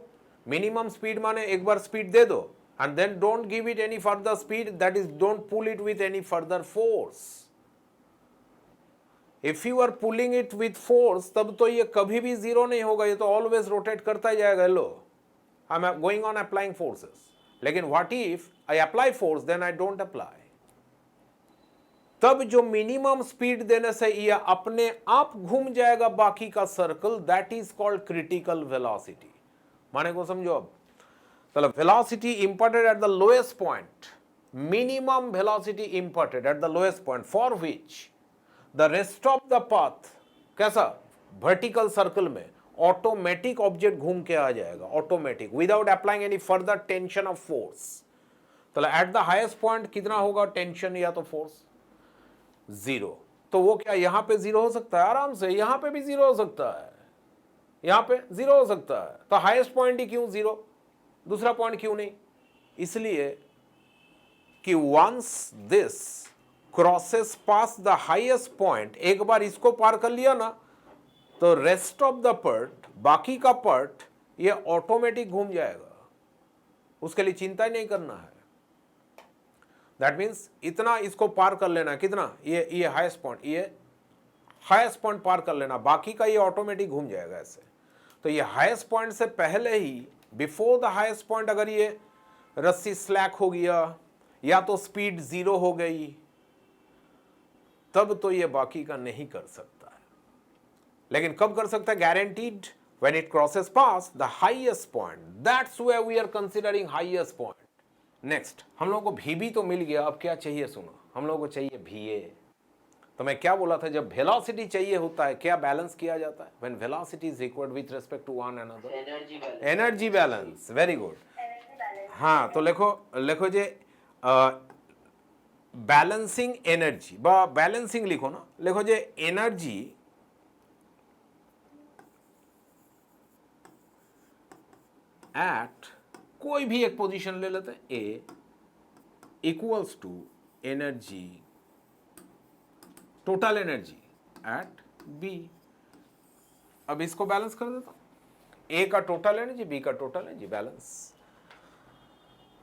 मिनिमम स्पीड माने एक बार स्पीड दे दो and then don't give it any further speed, that is don't pull it with any further force. If you are pulling it with force, तब तो ये कभी भी जीरो नहीं होगा, ये तो ऑलवेज रोटेट करता ही जाएगा। लो, I am going on applying forces. लेकिन what if I apply force then I don't apply, तब जो मिनिमम स्पीड देने से ये अपने आप घूम जाएगा बाकी का circle, that is called critical velocity. माने को समझो अब। तो velocity imported at the lowest point, minimum velocity imported at the lowest point for which the rest of the path, कैसा? वर्टिकल सर्कल में ऑटोमेटिक ऑब्जेक्ट घूम के आ जाएगा, automatic, without applying any further tension of force. तो eight the highest point कितना होगा tension या तो फोर्स? 0। तो वो क्या यहां पे 0 हो सकता है? आराम से यहां पे भी 0 हो सकता है, यहां पे 0 हो सकता है। तो हाईएस्ट पॉइंट ही क्यों 0, दूसरा पॉइंट क्यों नहीं? इसलिए कि once this crosses pass the highest point, एक बार इसको पार कर लिया ना, तो रेस्ट ऑफ द पार्ट, बाकी का पार्ट, ये ऑटोमेटिक घूम जाएगा। उसके लिए चिंता ही नहीं करना है। दैट मीन्स इतना इसको पार कर लेना, कितना? ये हाईएस्ट पॉइंट, ये हाईएस्ट पॉइंट पार कर लेना, बाकी का ये ऑटोमेटिक घूम जाएगा ऐसे। तो ये हाईएस्ट पॉइंट से पहले ही, बिफोर द हाईएस्ट पॉइंट, अगर ये रस्सी स्लैक हो गया या तो स्पीड 0 हो गई, तब तो ये बाकी का नहीं कर सकता है। लेकिन कब कर सकता है? Guaranteed, when it crosses pass the highest point, that's where we are considering highest point. Next, हम लोगों को Vb तो मिल गया, अब क्या चाहिए? सुनो, हम लोगों को चाहिए Va। तो मैं क्या बोला था, जब वेलोसिटी चाहिए होता है क्या बैलेंस किया जाता है? When velocity is equal with respect to one another, energy balance. Very good. हाँ, तो लिखो जे बैलेंसिंग एनर्जी, बा बैलेंसिंग लिखो ना, लिखो जे एनर्जी एट कोई भी एक पोजीशन ले लेते हैं, A equals to energy, total energy at B. अब इसको बैलेंस कर देता हूं, ए का टोटल एनर्जी, बी का टोटल एनर्जी, बैलेंस।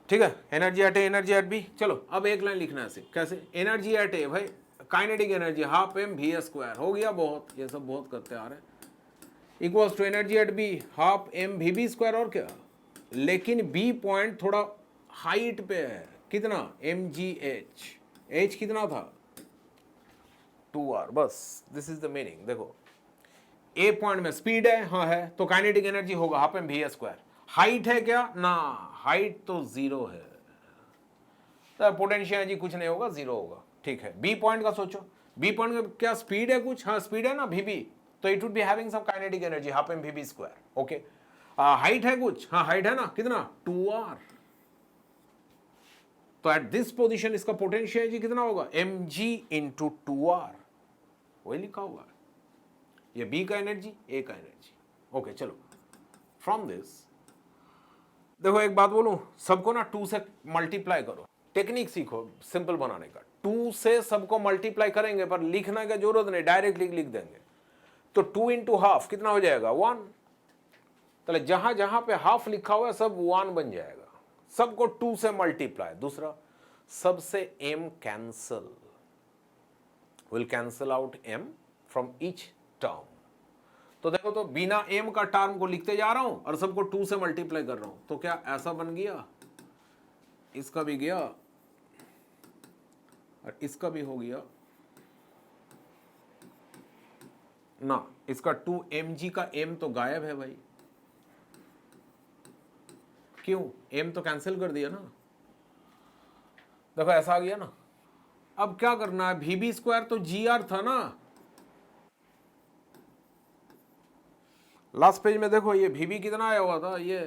ठीक है, energy at A, energy at B. चलो अब एक लाइन लिखना है सिर्फ, कैसे? एनर्जी एट ए, भाई kinetic energy half m we square, हो गया बहुत, ये सब बहुत करते आ रहे हैं, equals to energy at B half m we B square. और क्या? लेकिन बी पॉइंट थोड़ा हाइट पे है, कितना? mgh, h कितना था? 2r, बस दिस इज द मीनिंग। देखो ए पॉइंट में स्पीड है, हाँ है, तो काइनेटिक एनर्जी होगा half m we square. Height है क्या? ना, हाइट तो 0 है। तो पोटेंशियल एनर्जी कुछ नहीं होगा, जीरो होगा। ठीक है, बी पॉइंट का सोचो, बी पॉइंट का क्या स्पीड है कुछ, हाँ स्पीड है ना वीबी, तो it would be having some kinetic energy half m vB square. Okay, height है कुछ, हाँ हाइट है ना, कितना 2r, तो एट दिस पोजीशन इसका पोटेंशियल एनर्जी कितना होगा, mg इंटू 2r, वही लिखा हुआ है, ये बी का एनर्जी, ए का एनर्जी। ओके चलो, फ्रॉम दिस देखो एक बात बोलूं, सबको ना 2 से मल्टीप्लाई करो, टेक्निक सीखो सिंपल बनाने का। 2 से सबको मल्टीप्लाई करेंगे पर लिखने का जरूरत नहीं, डायरेक्टली लिख देंगे। तो 2 इंटू हाफ कितना हो जाएगा 1, तो जहां जहां पे हाफ लिखा हुआ है सब 1 बन जाएगा, सबको 2 से मल्टीप्लाई। दूसरा, सबसे m cancel, will cancel out m from each term. तो देखो, तो बिना m का टर्म को लिखते जा रहा हूं और सबको 2 से मल्टीप्लाई कर रहा हूं, तो क्या ऐसा बन गया, इसका भी गया और इसका भी हो गया ना, इसका 2mg का m तो गायब है भाई, क्यों, m तो कैंसिल कर दिया ना। देखो ऐसा आ गया ना। अब क्या करना है, वीबी स्क्वायर तो gr था ना, लास्ट पेज में देखो ये वीबी कितना आया हुआ था, ये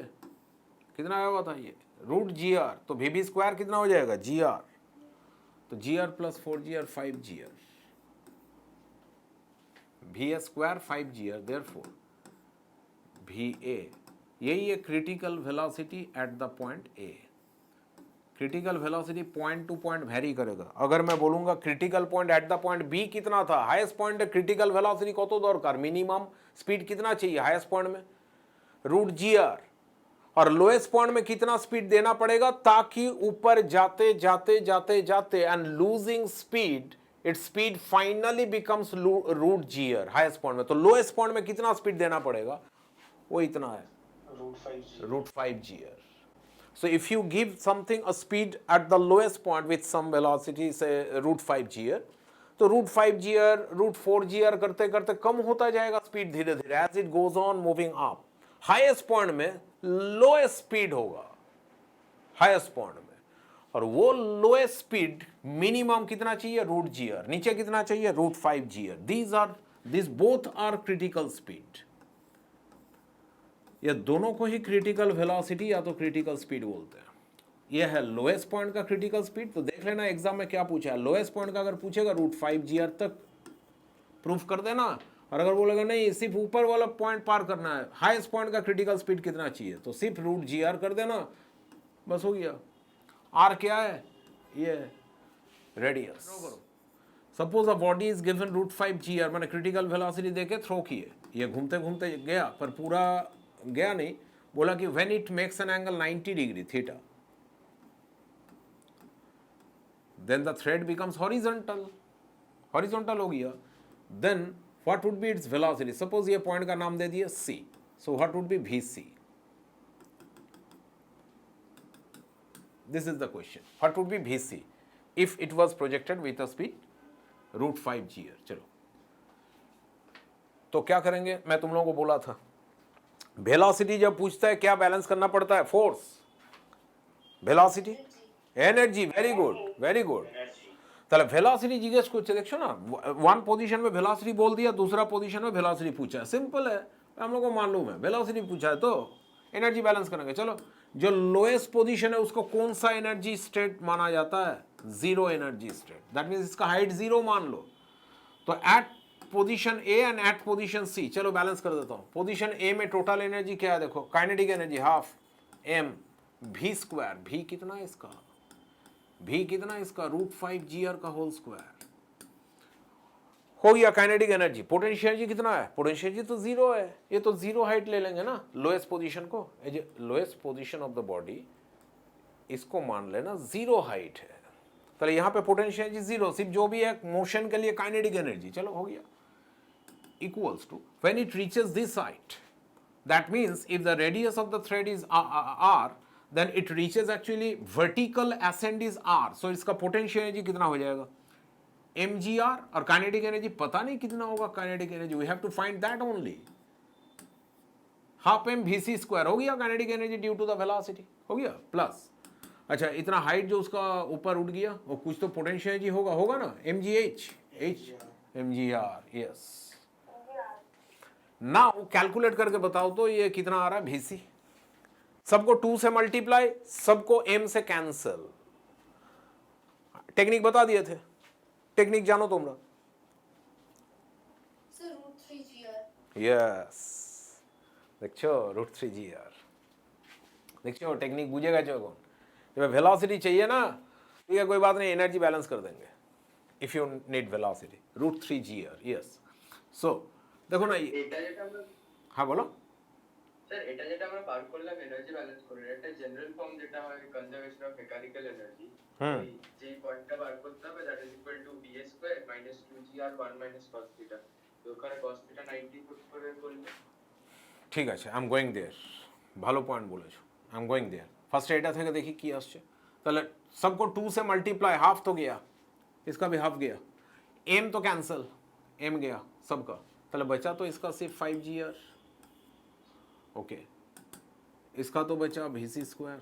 कितना आया हुआ था, ये रूट gr, तो वीबी स्क्वायर कितना हो जाएगा gr, तो gr plus 4gr 5gr, v square 5gr, therefore va, यही है critical velocity at the point A. Critical velocity point to point vary करेगा। अगर मैं बोलूंगा critical point at the point B कितना था, हाईएस्ट पॉइंट क्रिटिकल वेलोसिटी कत दरकार, मिनिमम स्पीड कितना चाहिए हाईएस्ट पॉइंट में, रूट gr, और लोएस्ट पॉइंट में कितना स्पीड देना पड़ेगा ताकि ऊपर जाते जाते जाते जाते and losing speed, its speed finally becomes root gr highest point में। तो लोएस्ट पॉइंट में कितना स्पीड देना पड़ेगा, वो इतना है, root 5gr. So if you give something a speed at the lowest point with some velocity, say root 5gr, तो root 5gr, root 4gr करते करते कम होता जाएगा स्पीड धीरे धीरे as it goes on moving up. Highest point में lowest speed होगा highest point में, और वो लोएस्ट स्पीड मिनिमम कितना चाहिए, रूट gr, नीचे कितना चाहिए, root 5gr। these both are critical speed। ये दोनों को ही क्रिटिकल वेलोसिटी या तो क्रिटिकल स्पीड बोलते हैं। ये है लोएस्ट पॉइंट का क्रिटिकल स्पीड, तो देख लेना एग्जाम में क्या पूछा है, लोएस्ट पॉइंट का अगर पूछेगा रूट 5gr तक प्रूफ कर देना, और अगर बोलेगा नहीं सिर्फ ऊपर वाला पॉइंट पार करना है, हाईएस्ट पॉइंट का क्रिटिकल स्पीड कितना चाहिए, तो सिर्फ रूट gr कर देना, बस हो गया। आर क्या है, ये radius. Suppose a body is given root 5gr, मैंने क्रिटिकल वेलोसिटी देके थ्रो किए, ये घूमते घूमते गया पर पूरा गया नहीं, बोला कि when it makes an angle 90 degree theta, then the thread becomes horizontal, horizontal हो गया, then what would be its velocity, suppose ये पॉइंट का नाम दे दिया c, so what would be vc, this is the question, what would be vc if it was projected with a speed root 5gr। चलो तो क्या करेंगे, मैं तुम लोगों को बोला था वेलोसिटी जब पूछता है क्या बैलेंस करना पड़ता है, force, velocity, energy, very good very good. তাহলে वेलोसिटी जिज्ञेस করছে, देखो ना वन पोजीशन में वेलोसिटी बोल दिया, दूसरा पोजीशन में वेलोसिटी पूछा है, सिंपल है, हम लोग को मालूम है वेलोसिटी पूछा है तो एनर्जी बैलेंस करेंगे। चलो, जो लोएस्ट पोजीशन है उसको कौन सा एनर्जी स्टेट माना जाता है, zero energy state, that means इसका हाइट जीरो मान लो। तो at position A and at position C, चलो बैलेंस कर देता हूं, पोजीशन ए में टोटल एनर्जी क्या है, देखो kinetic energy half m v square, v कितना है इसका, v कितना है इसका, रूट 5gr का होल स्क्वायर हो गया काइनेटिक एनर्जी। पोटेंशियल एनर्जी कितना है, पोटेंशियल एनर्जी तो जीरो है, ये तो जीरो हाइट ले लेंगे ना लोएस्ट पोजीशन को, lowest position of the body इसको मान लेना जीरो हाइट है, तो यहाँ पे पोटेंशियल एनर्जी जीरो, सिर्फ जो भी है मोशन के लिए काइनेटिक एनर्जी, चलो हो गया, equals to when it reaches this height, that means if the radius of the thread is r, then it reaches actually vertical ascent is r, so इसका potential energy कितना हो जाएगा mgr, और kinetic energy पता नहीं कितना होगा kinetic energy, we have to find that only, half m vc square हो गया kinetic energy due to the velocity, हो गया, प्लस अच्छा, इतना हाइट जो उसका ऊपर उठ गया वो कुछ तो पोटेंशियल जी होगा ना, mgh, यस। ना वो कैलकुलेट करके बताओ तो ये कितना आ रहा है vc। सबको 2 से मल्टीप्लाई, सबको m से कैंसल। टेक्निक बता दिए थे, टेक्निक जानो तुम लोग। Sir, root 3 GR. यस, देखो √3gr, देखो टेक्निक बुझेगा जो कौन। जब वेलोसिटी चाहिए ना, ठीक है कोई बात नहीं, एनर्जी बैलेंस कर देंगे। If you need velocity, √3gr, yes. So देखो ना ये, এটা যেটা আমরা हाँ बोलो। স্যার এটা যেটা আমরা বার করলাম এনার্জি ব্যালেন্স করে এটা জেনারেল ফর্ম যেটা হয় কনজারভেশন অফ মেকানিক্যাল এনার্জি হুম। যে পয়েন্টটা বার করতে হবে that is equal to b square minus 2gr 1 minus cos theta তো ওখানে cos থিটা 90 ফুট করে করলে ঠিক আছে, আই এম গোয়িং দেয়ার, ভালো পয়েন্ট বলেছো, I am going there. First এটা থেকে দেখি কি আসছে। তাহলে सबको 2 से मल्टीप्लाई, हाफ तो गया, इसका भी हाफ गया, m तो कैंसिल, m गया सबका, ताहले बचा तो इसका सिर्फ 5gr, ओके। इसका तो बचा vc स्क्वायर,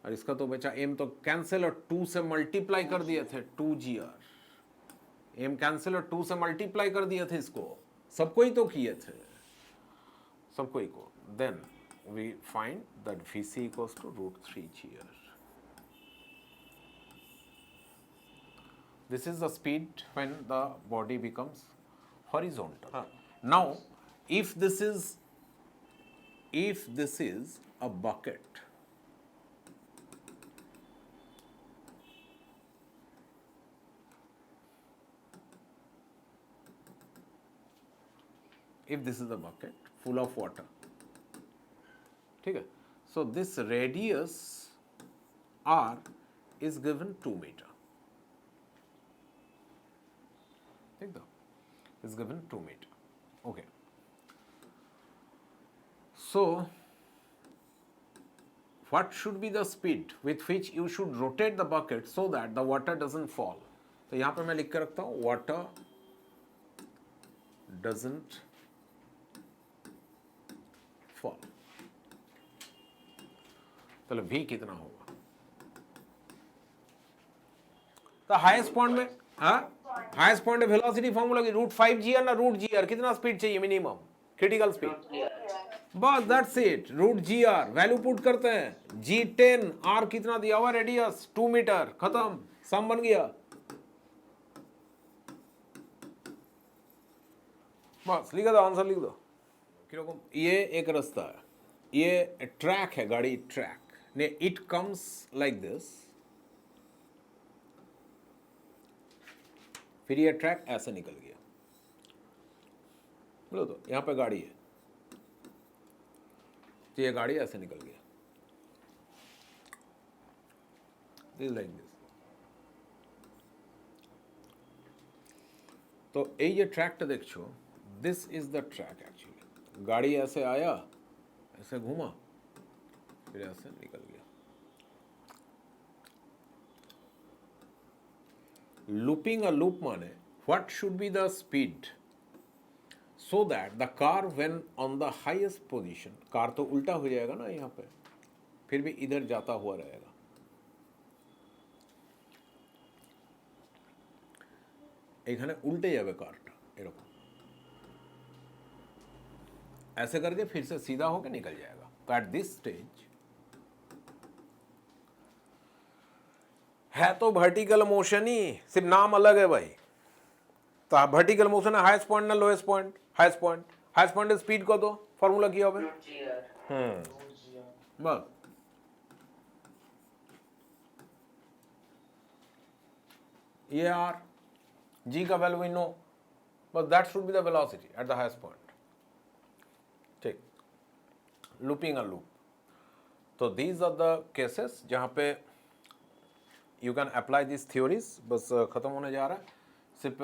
और इसका तो बचा m तो कैंसिल और 2 से मल्टीप्लाई कर दिए थे 2gr, m कैंसिल और 2 से मल्टीप्लाई कर दिए थे इसको, सबको ही तो किए थे, सबको ही को। Then we find that vc equals to √3gr। This is the speed when the body becomes horizontal. Now, if this is a bucket, if this is a bucket full of water, ठीक है, so this radius r is given 2 meter, ठीक है, is given 2 meter, okay। So what should be the speed with which you should rotate the bucket so that the water doesn't fall? तो यहाँ पर मैं लिख के रखता हूँ water doesn't fall। चलो v कितना होगा? तो हाईएस्ट पॉइंट में, हाँ हाईएस्ट पॉइंट में वेलोसिटी फॉर्मूला की √5gr ना √gr, कितना स्पीड चाहिए मिनिमम क्रिटिकल स्पीड? बस that's it, √gr value put करते हैं, g10, r कितना दिया हुआ रेडियस 2 मीटर, खत्म, सम बन गया। बस लिख दो, आंसर लिख दो। ये एक रास्ता है, ये ट्रैक है, गाड़ी ट्रैक ने, इट कम्स लाइक दिस, फिर ये ट्रैक ऐसे निकल गया, बोलो तो यहाँ पे गाड़ी है, तो ये गाड़ी ऐसे निकल गया, दिस लाइक दिस। तो ये ट्रैकটা देखो, this is the track actually, गाड़ी ऐसे आया, ऐसे घूमा, फिर ऐसे निकल गया। लूपिंग अ लूप माने what should be the speed so that the car when on the highest position, car तो उल्टा हो जाएगा ना यहाँ पे, फिर भी इधर जाता हुआ रहेगा, এখানে উল্টে যাবে কারটা এরকম, ऐसे करके फिर से सीधा होकर निकल जाएगा। तो एट दिस स्टेज है तो वर्टिकल मोशन ही, सिर्फ नाम अलग है भाई। तो वर्टिकल मोशन है हाईएस्ट पॉइंट ना lowest point, highest point, highest point speed को दो, फार्मूला किया होगा, बस ये आर जी का वैल्यू वी नो, बस that should be the velocity at the highest point, ठीक। लूपिंग अ लूप, तो दीज आर द केसेस जहां पे you can apply this theories. बस खत्म होने जा रहा है, सिर्फ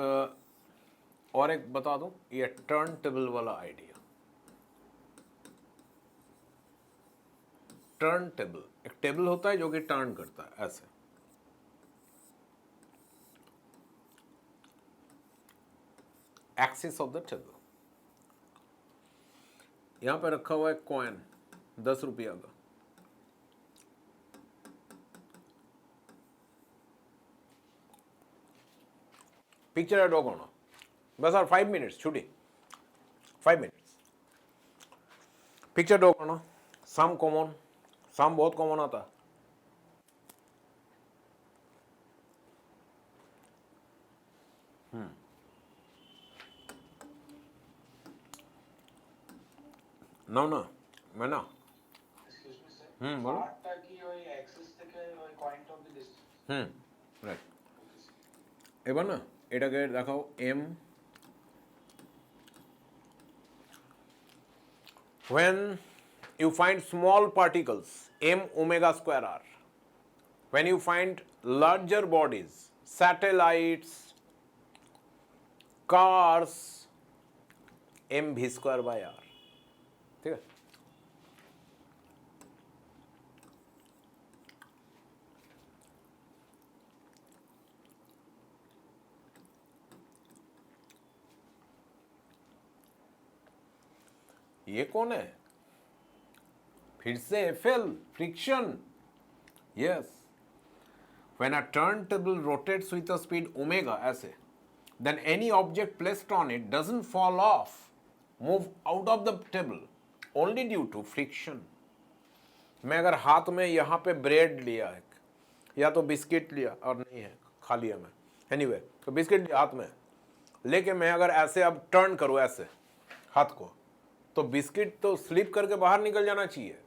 और एक बता दूं, ये टर्न टेबल वाला आइडिया, टर्न टेबल, एक टेबल होता है जो कि टर्न करता है ऐसे, एक्सिस ऑफ द टेबल। यहां पे रखा हुआ है कॉइन 10 रुपया का, पिक्चर ड्रॉ करना बस, और 5 मिनट्स छुट्टी, 5 मिनट्स पिक्चर ड्रॉ करना। सम कॉमन, सम बहुत कॉमन आता है। না না मैं ना Excuse me, sir. বলো। পার্টটা কি ওই অ্যাক্সিস থেকে ওই point of the distance? Right. এবার না এটাকে দেখাও M, when you find small particles m omega square r, when you find larger bodies, satellites, cars, m v square by r, ठीक है। ये कौन है? फिर से FL, friction. Yes, when a turntable rotates with a speed omega ऐसे, then any object placed on it doesn't fall off, move out of the table only due to friction। मैं अगर हाथ में यहाँ पे ब्रेड लिया है या तो बिस्किट लिया, और नहीं है खा लिया मैं, एनीवे तो बिस्किट लिया हाथ में लेके मैं अगर ऐसे अब टर्न करूँ ऐसे हाथ को, तो बिस्किट तो स्लिप करके बाहर निकल जाना चाहिए,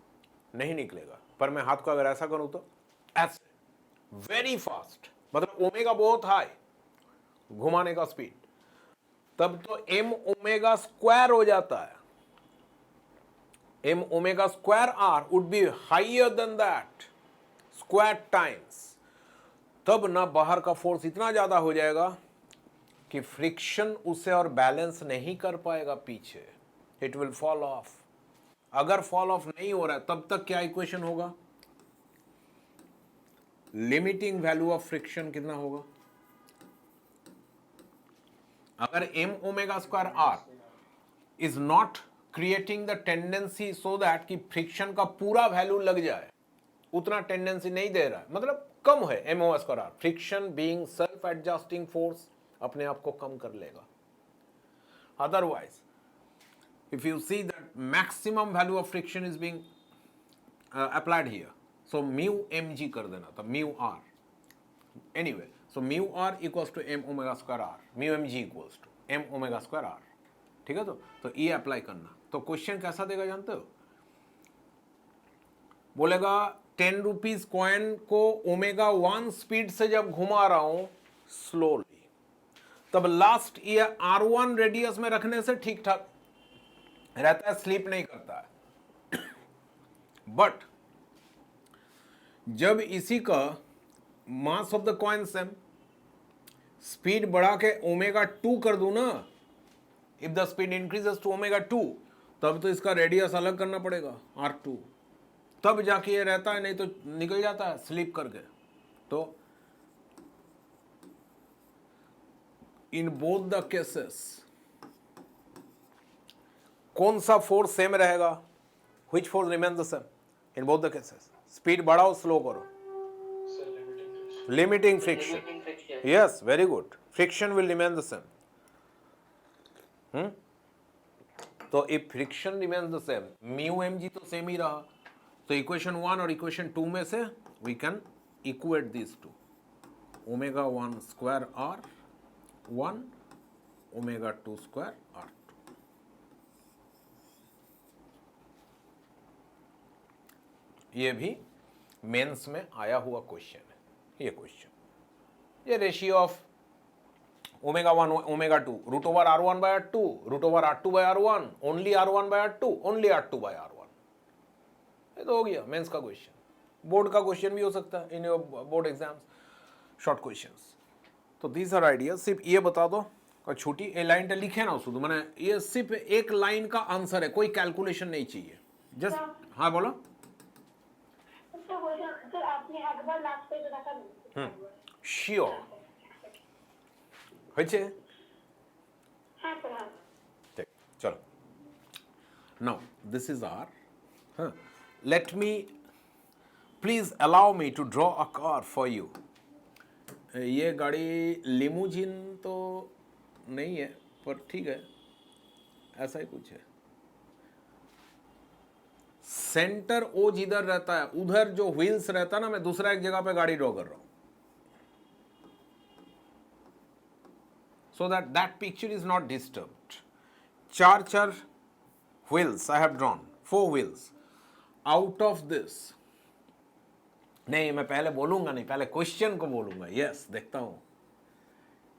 नहीं निकलेगा। पर मैं हाथ को अगर ऐसा करूं तो ऐसे वेरी फास्ट, मतलब ओमेगा बहुत हाई घुमाने का स्पीड, तब तो एम ओमेगा स्क्वायर हो जाता है। M omega square r would be higher than that square times. तब ना बाहर का फोर्स इतना ज्यादा हो जाएगा कि फ्रिक्शन उसे और बैलेंस नहीं कर पाएगा पीछे, इट विल फॉल ऑफ। अगर फॉल ऑफ नहीं हो रहा है तब तक क्या इक्वेशन होगा? लिमिटिंग वैल्यू ऑफ फ्रिक्शन कितना होगा? अगर m omega square r is not creating the tendency so that कि फ्रिक्शन का पूरा वैल्यू लग जाए, उतना टेंडेंसी नहीं दे रहा है, मतलब कम है m omega square r, friction being self adjusting force अपने आप को कम कर लेगा। Otherwise if you see that maximum value of friction is being applied here, so mu mg कर देना था, mu r, anyway, so mu r equals to m omega square r, mu mg equals to m omega square r, ठीक है। तो ये apply करना। तो question कैसा देगा जानते हो? बोलेगा 10 रुपीज कॉइन को ओमेगा 1 स्पीड से जब घुमा रहा हूं स्लोली, तब लास्ट ईयर r1 रेडियस में रखने से ठीक ठाक रहता है, स्लीप नहीं करता है। बट जब इसी का mass of the coin same, speed बढ़ा के ओमेगा 2 कर दूं ना, if the speed increases to omega 2, तब तो इसका रेडियस अलग करना पड़ेगा r2, तब जाके ये रहता है, नहीं तो निकल जाता है स्लीप करके। तो इन बोथ द केसेस कौन सा फोर्स सेम रहेगा? Which force remains the same in both the cases? Speed बढ़ाओ स्लो करो, limiting friction. Yes, very good, friction will remain the same. तो if friction remains the same, mu M G तो same ही रहा, तो equation 1 और equation 2 में से we can equate this to, omega 1 square r 1, omega 2 square r 2। ये भी mains में आया हुआ क्वेश्चन है, ये क्वेश्चन, ये ratio of omega 1 omega 2 root over r1 by r2 root over r2 by r1 only r1 by r2 only r2 by r1। ये तो हो गया मेंस का क्वेश्चन। बोर्ड का क्वेश्चन भी हो सकता है in your board exams, short questions. तो दीज आर आइडिया। सिर्फ ये बता दो, और छोटी ए लाइन टा लिखे ना शुद्ध, मैंने ये सिर्फ एक लाइन का आंसर है, कोई कैलकुलेशन नहीं चाहिए, जस्ट। हाँ बोलो। सर आपने একবার লাস্ট পেজে দেখা শিওর হয়েছে? হ্যাঁ স্যার, হ্যাঁ। ঠিক, চলো। Now this is R. Let me, please allow me to draw a car for you. ये गाड़ी लिमूजिन तो नहीं है, पर ठीक है, ऐसा ही कुछ है। सेंटर ओ जिधर रहता है उधर जो व्हील्स रहता है ना, मैं दूसरा एक जगह पे गाड़ी ड्रॉ कर रहा हूं, so that picture is not disturbed. चार wheels I have drawn, 4 wheels. Out of this, नहीं मैं पहले बोलूंगा नहीं, पहले क्वेश्चन को बोलूंगा। यस, देखता हूं।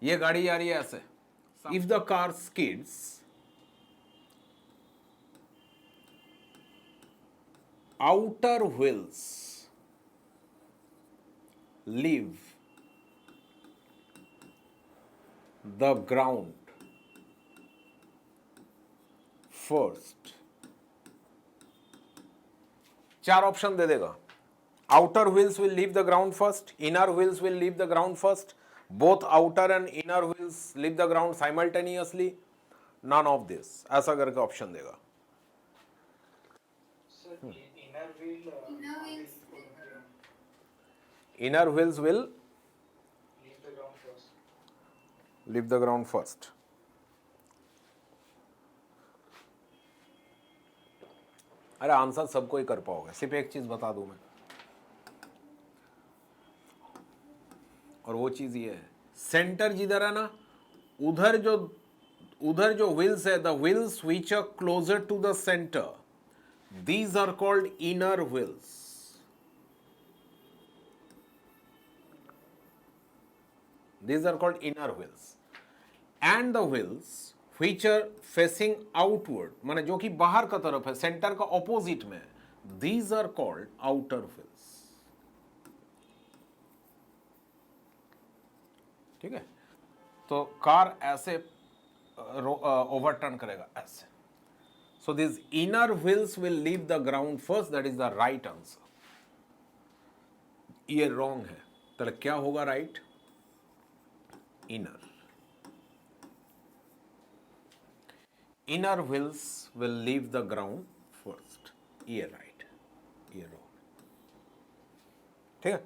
ये गाड़ी आ रही है ऐसे, if the car skids outer wheels leave the ground first, 4 option दे देगा। outer wheels will leave the ground first, inner wheels will leave the ground first, both outer and inner wheels leave the ground simultaneously, none of this, ऐसा करके option देगा। Sir, inner wheel. Inner wheels. inner wheels will Leave the ground first. leave the ground first. अरे answer सबको ही कर पाओगे, सिर्फ एक चीज बता दूं मैं, और वो चीज ये है, सेंटर जिधर है ना, उधर जो व्हील्स है, the wheels which are closer to the centre, these are called inner wheels. These are called inner wheels. And the wheels which are facing outward, माने जो कि बाहर का तरफ है, सेंटर का ऑपोजिट में, these are called outer wheels. ठीक है, तो कार ऐसे ओवरटर्न करेगा ऐसे, so these inner wheels will leave the ground first, that is the right answer. ये wrong है, तो क्या होगा right? Inner wheels will leave the ground first, ये right, ये wrong, ठीक है।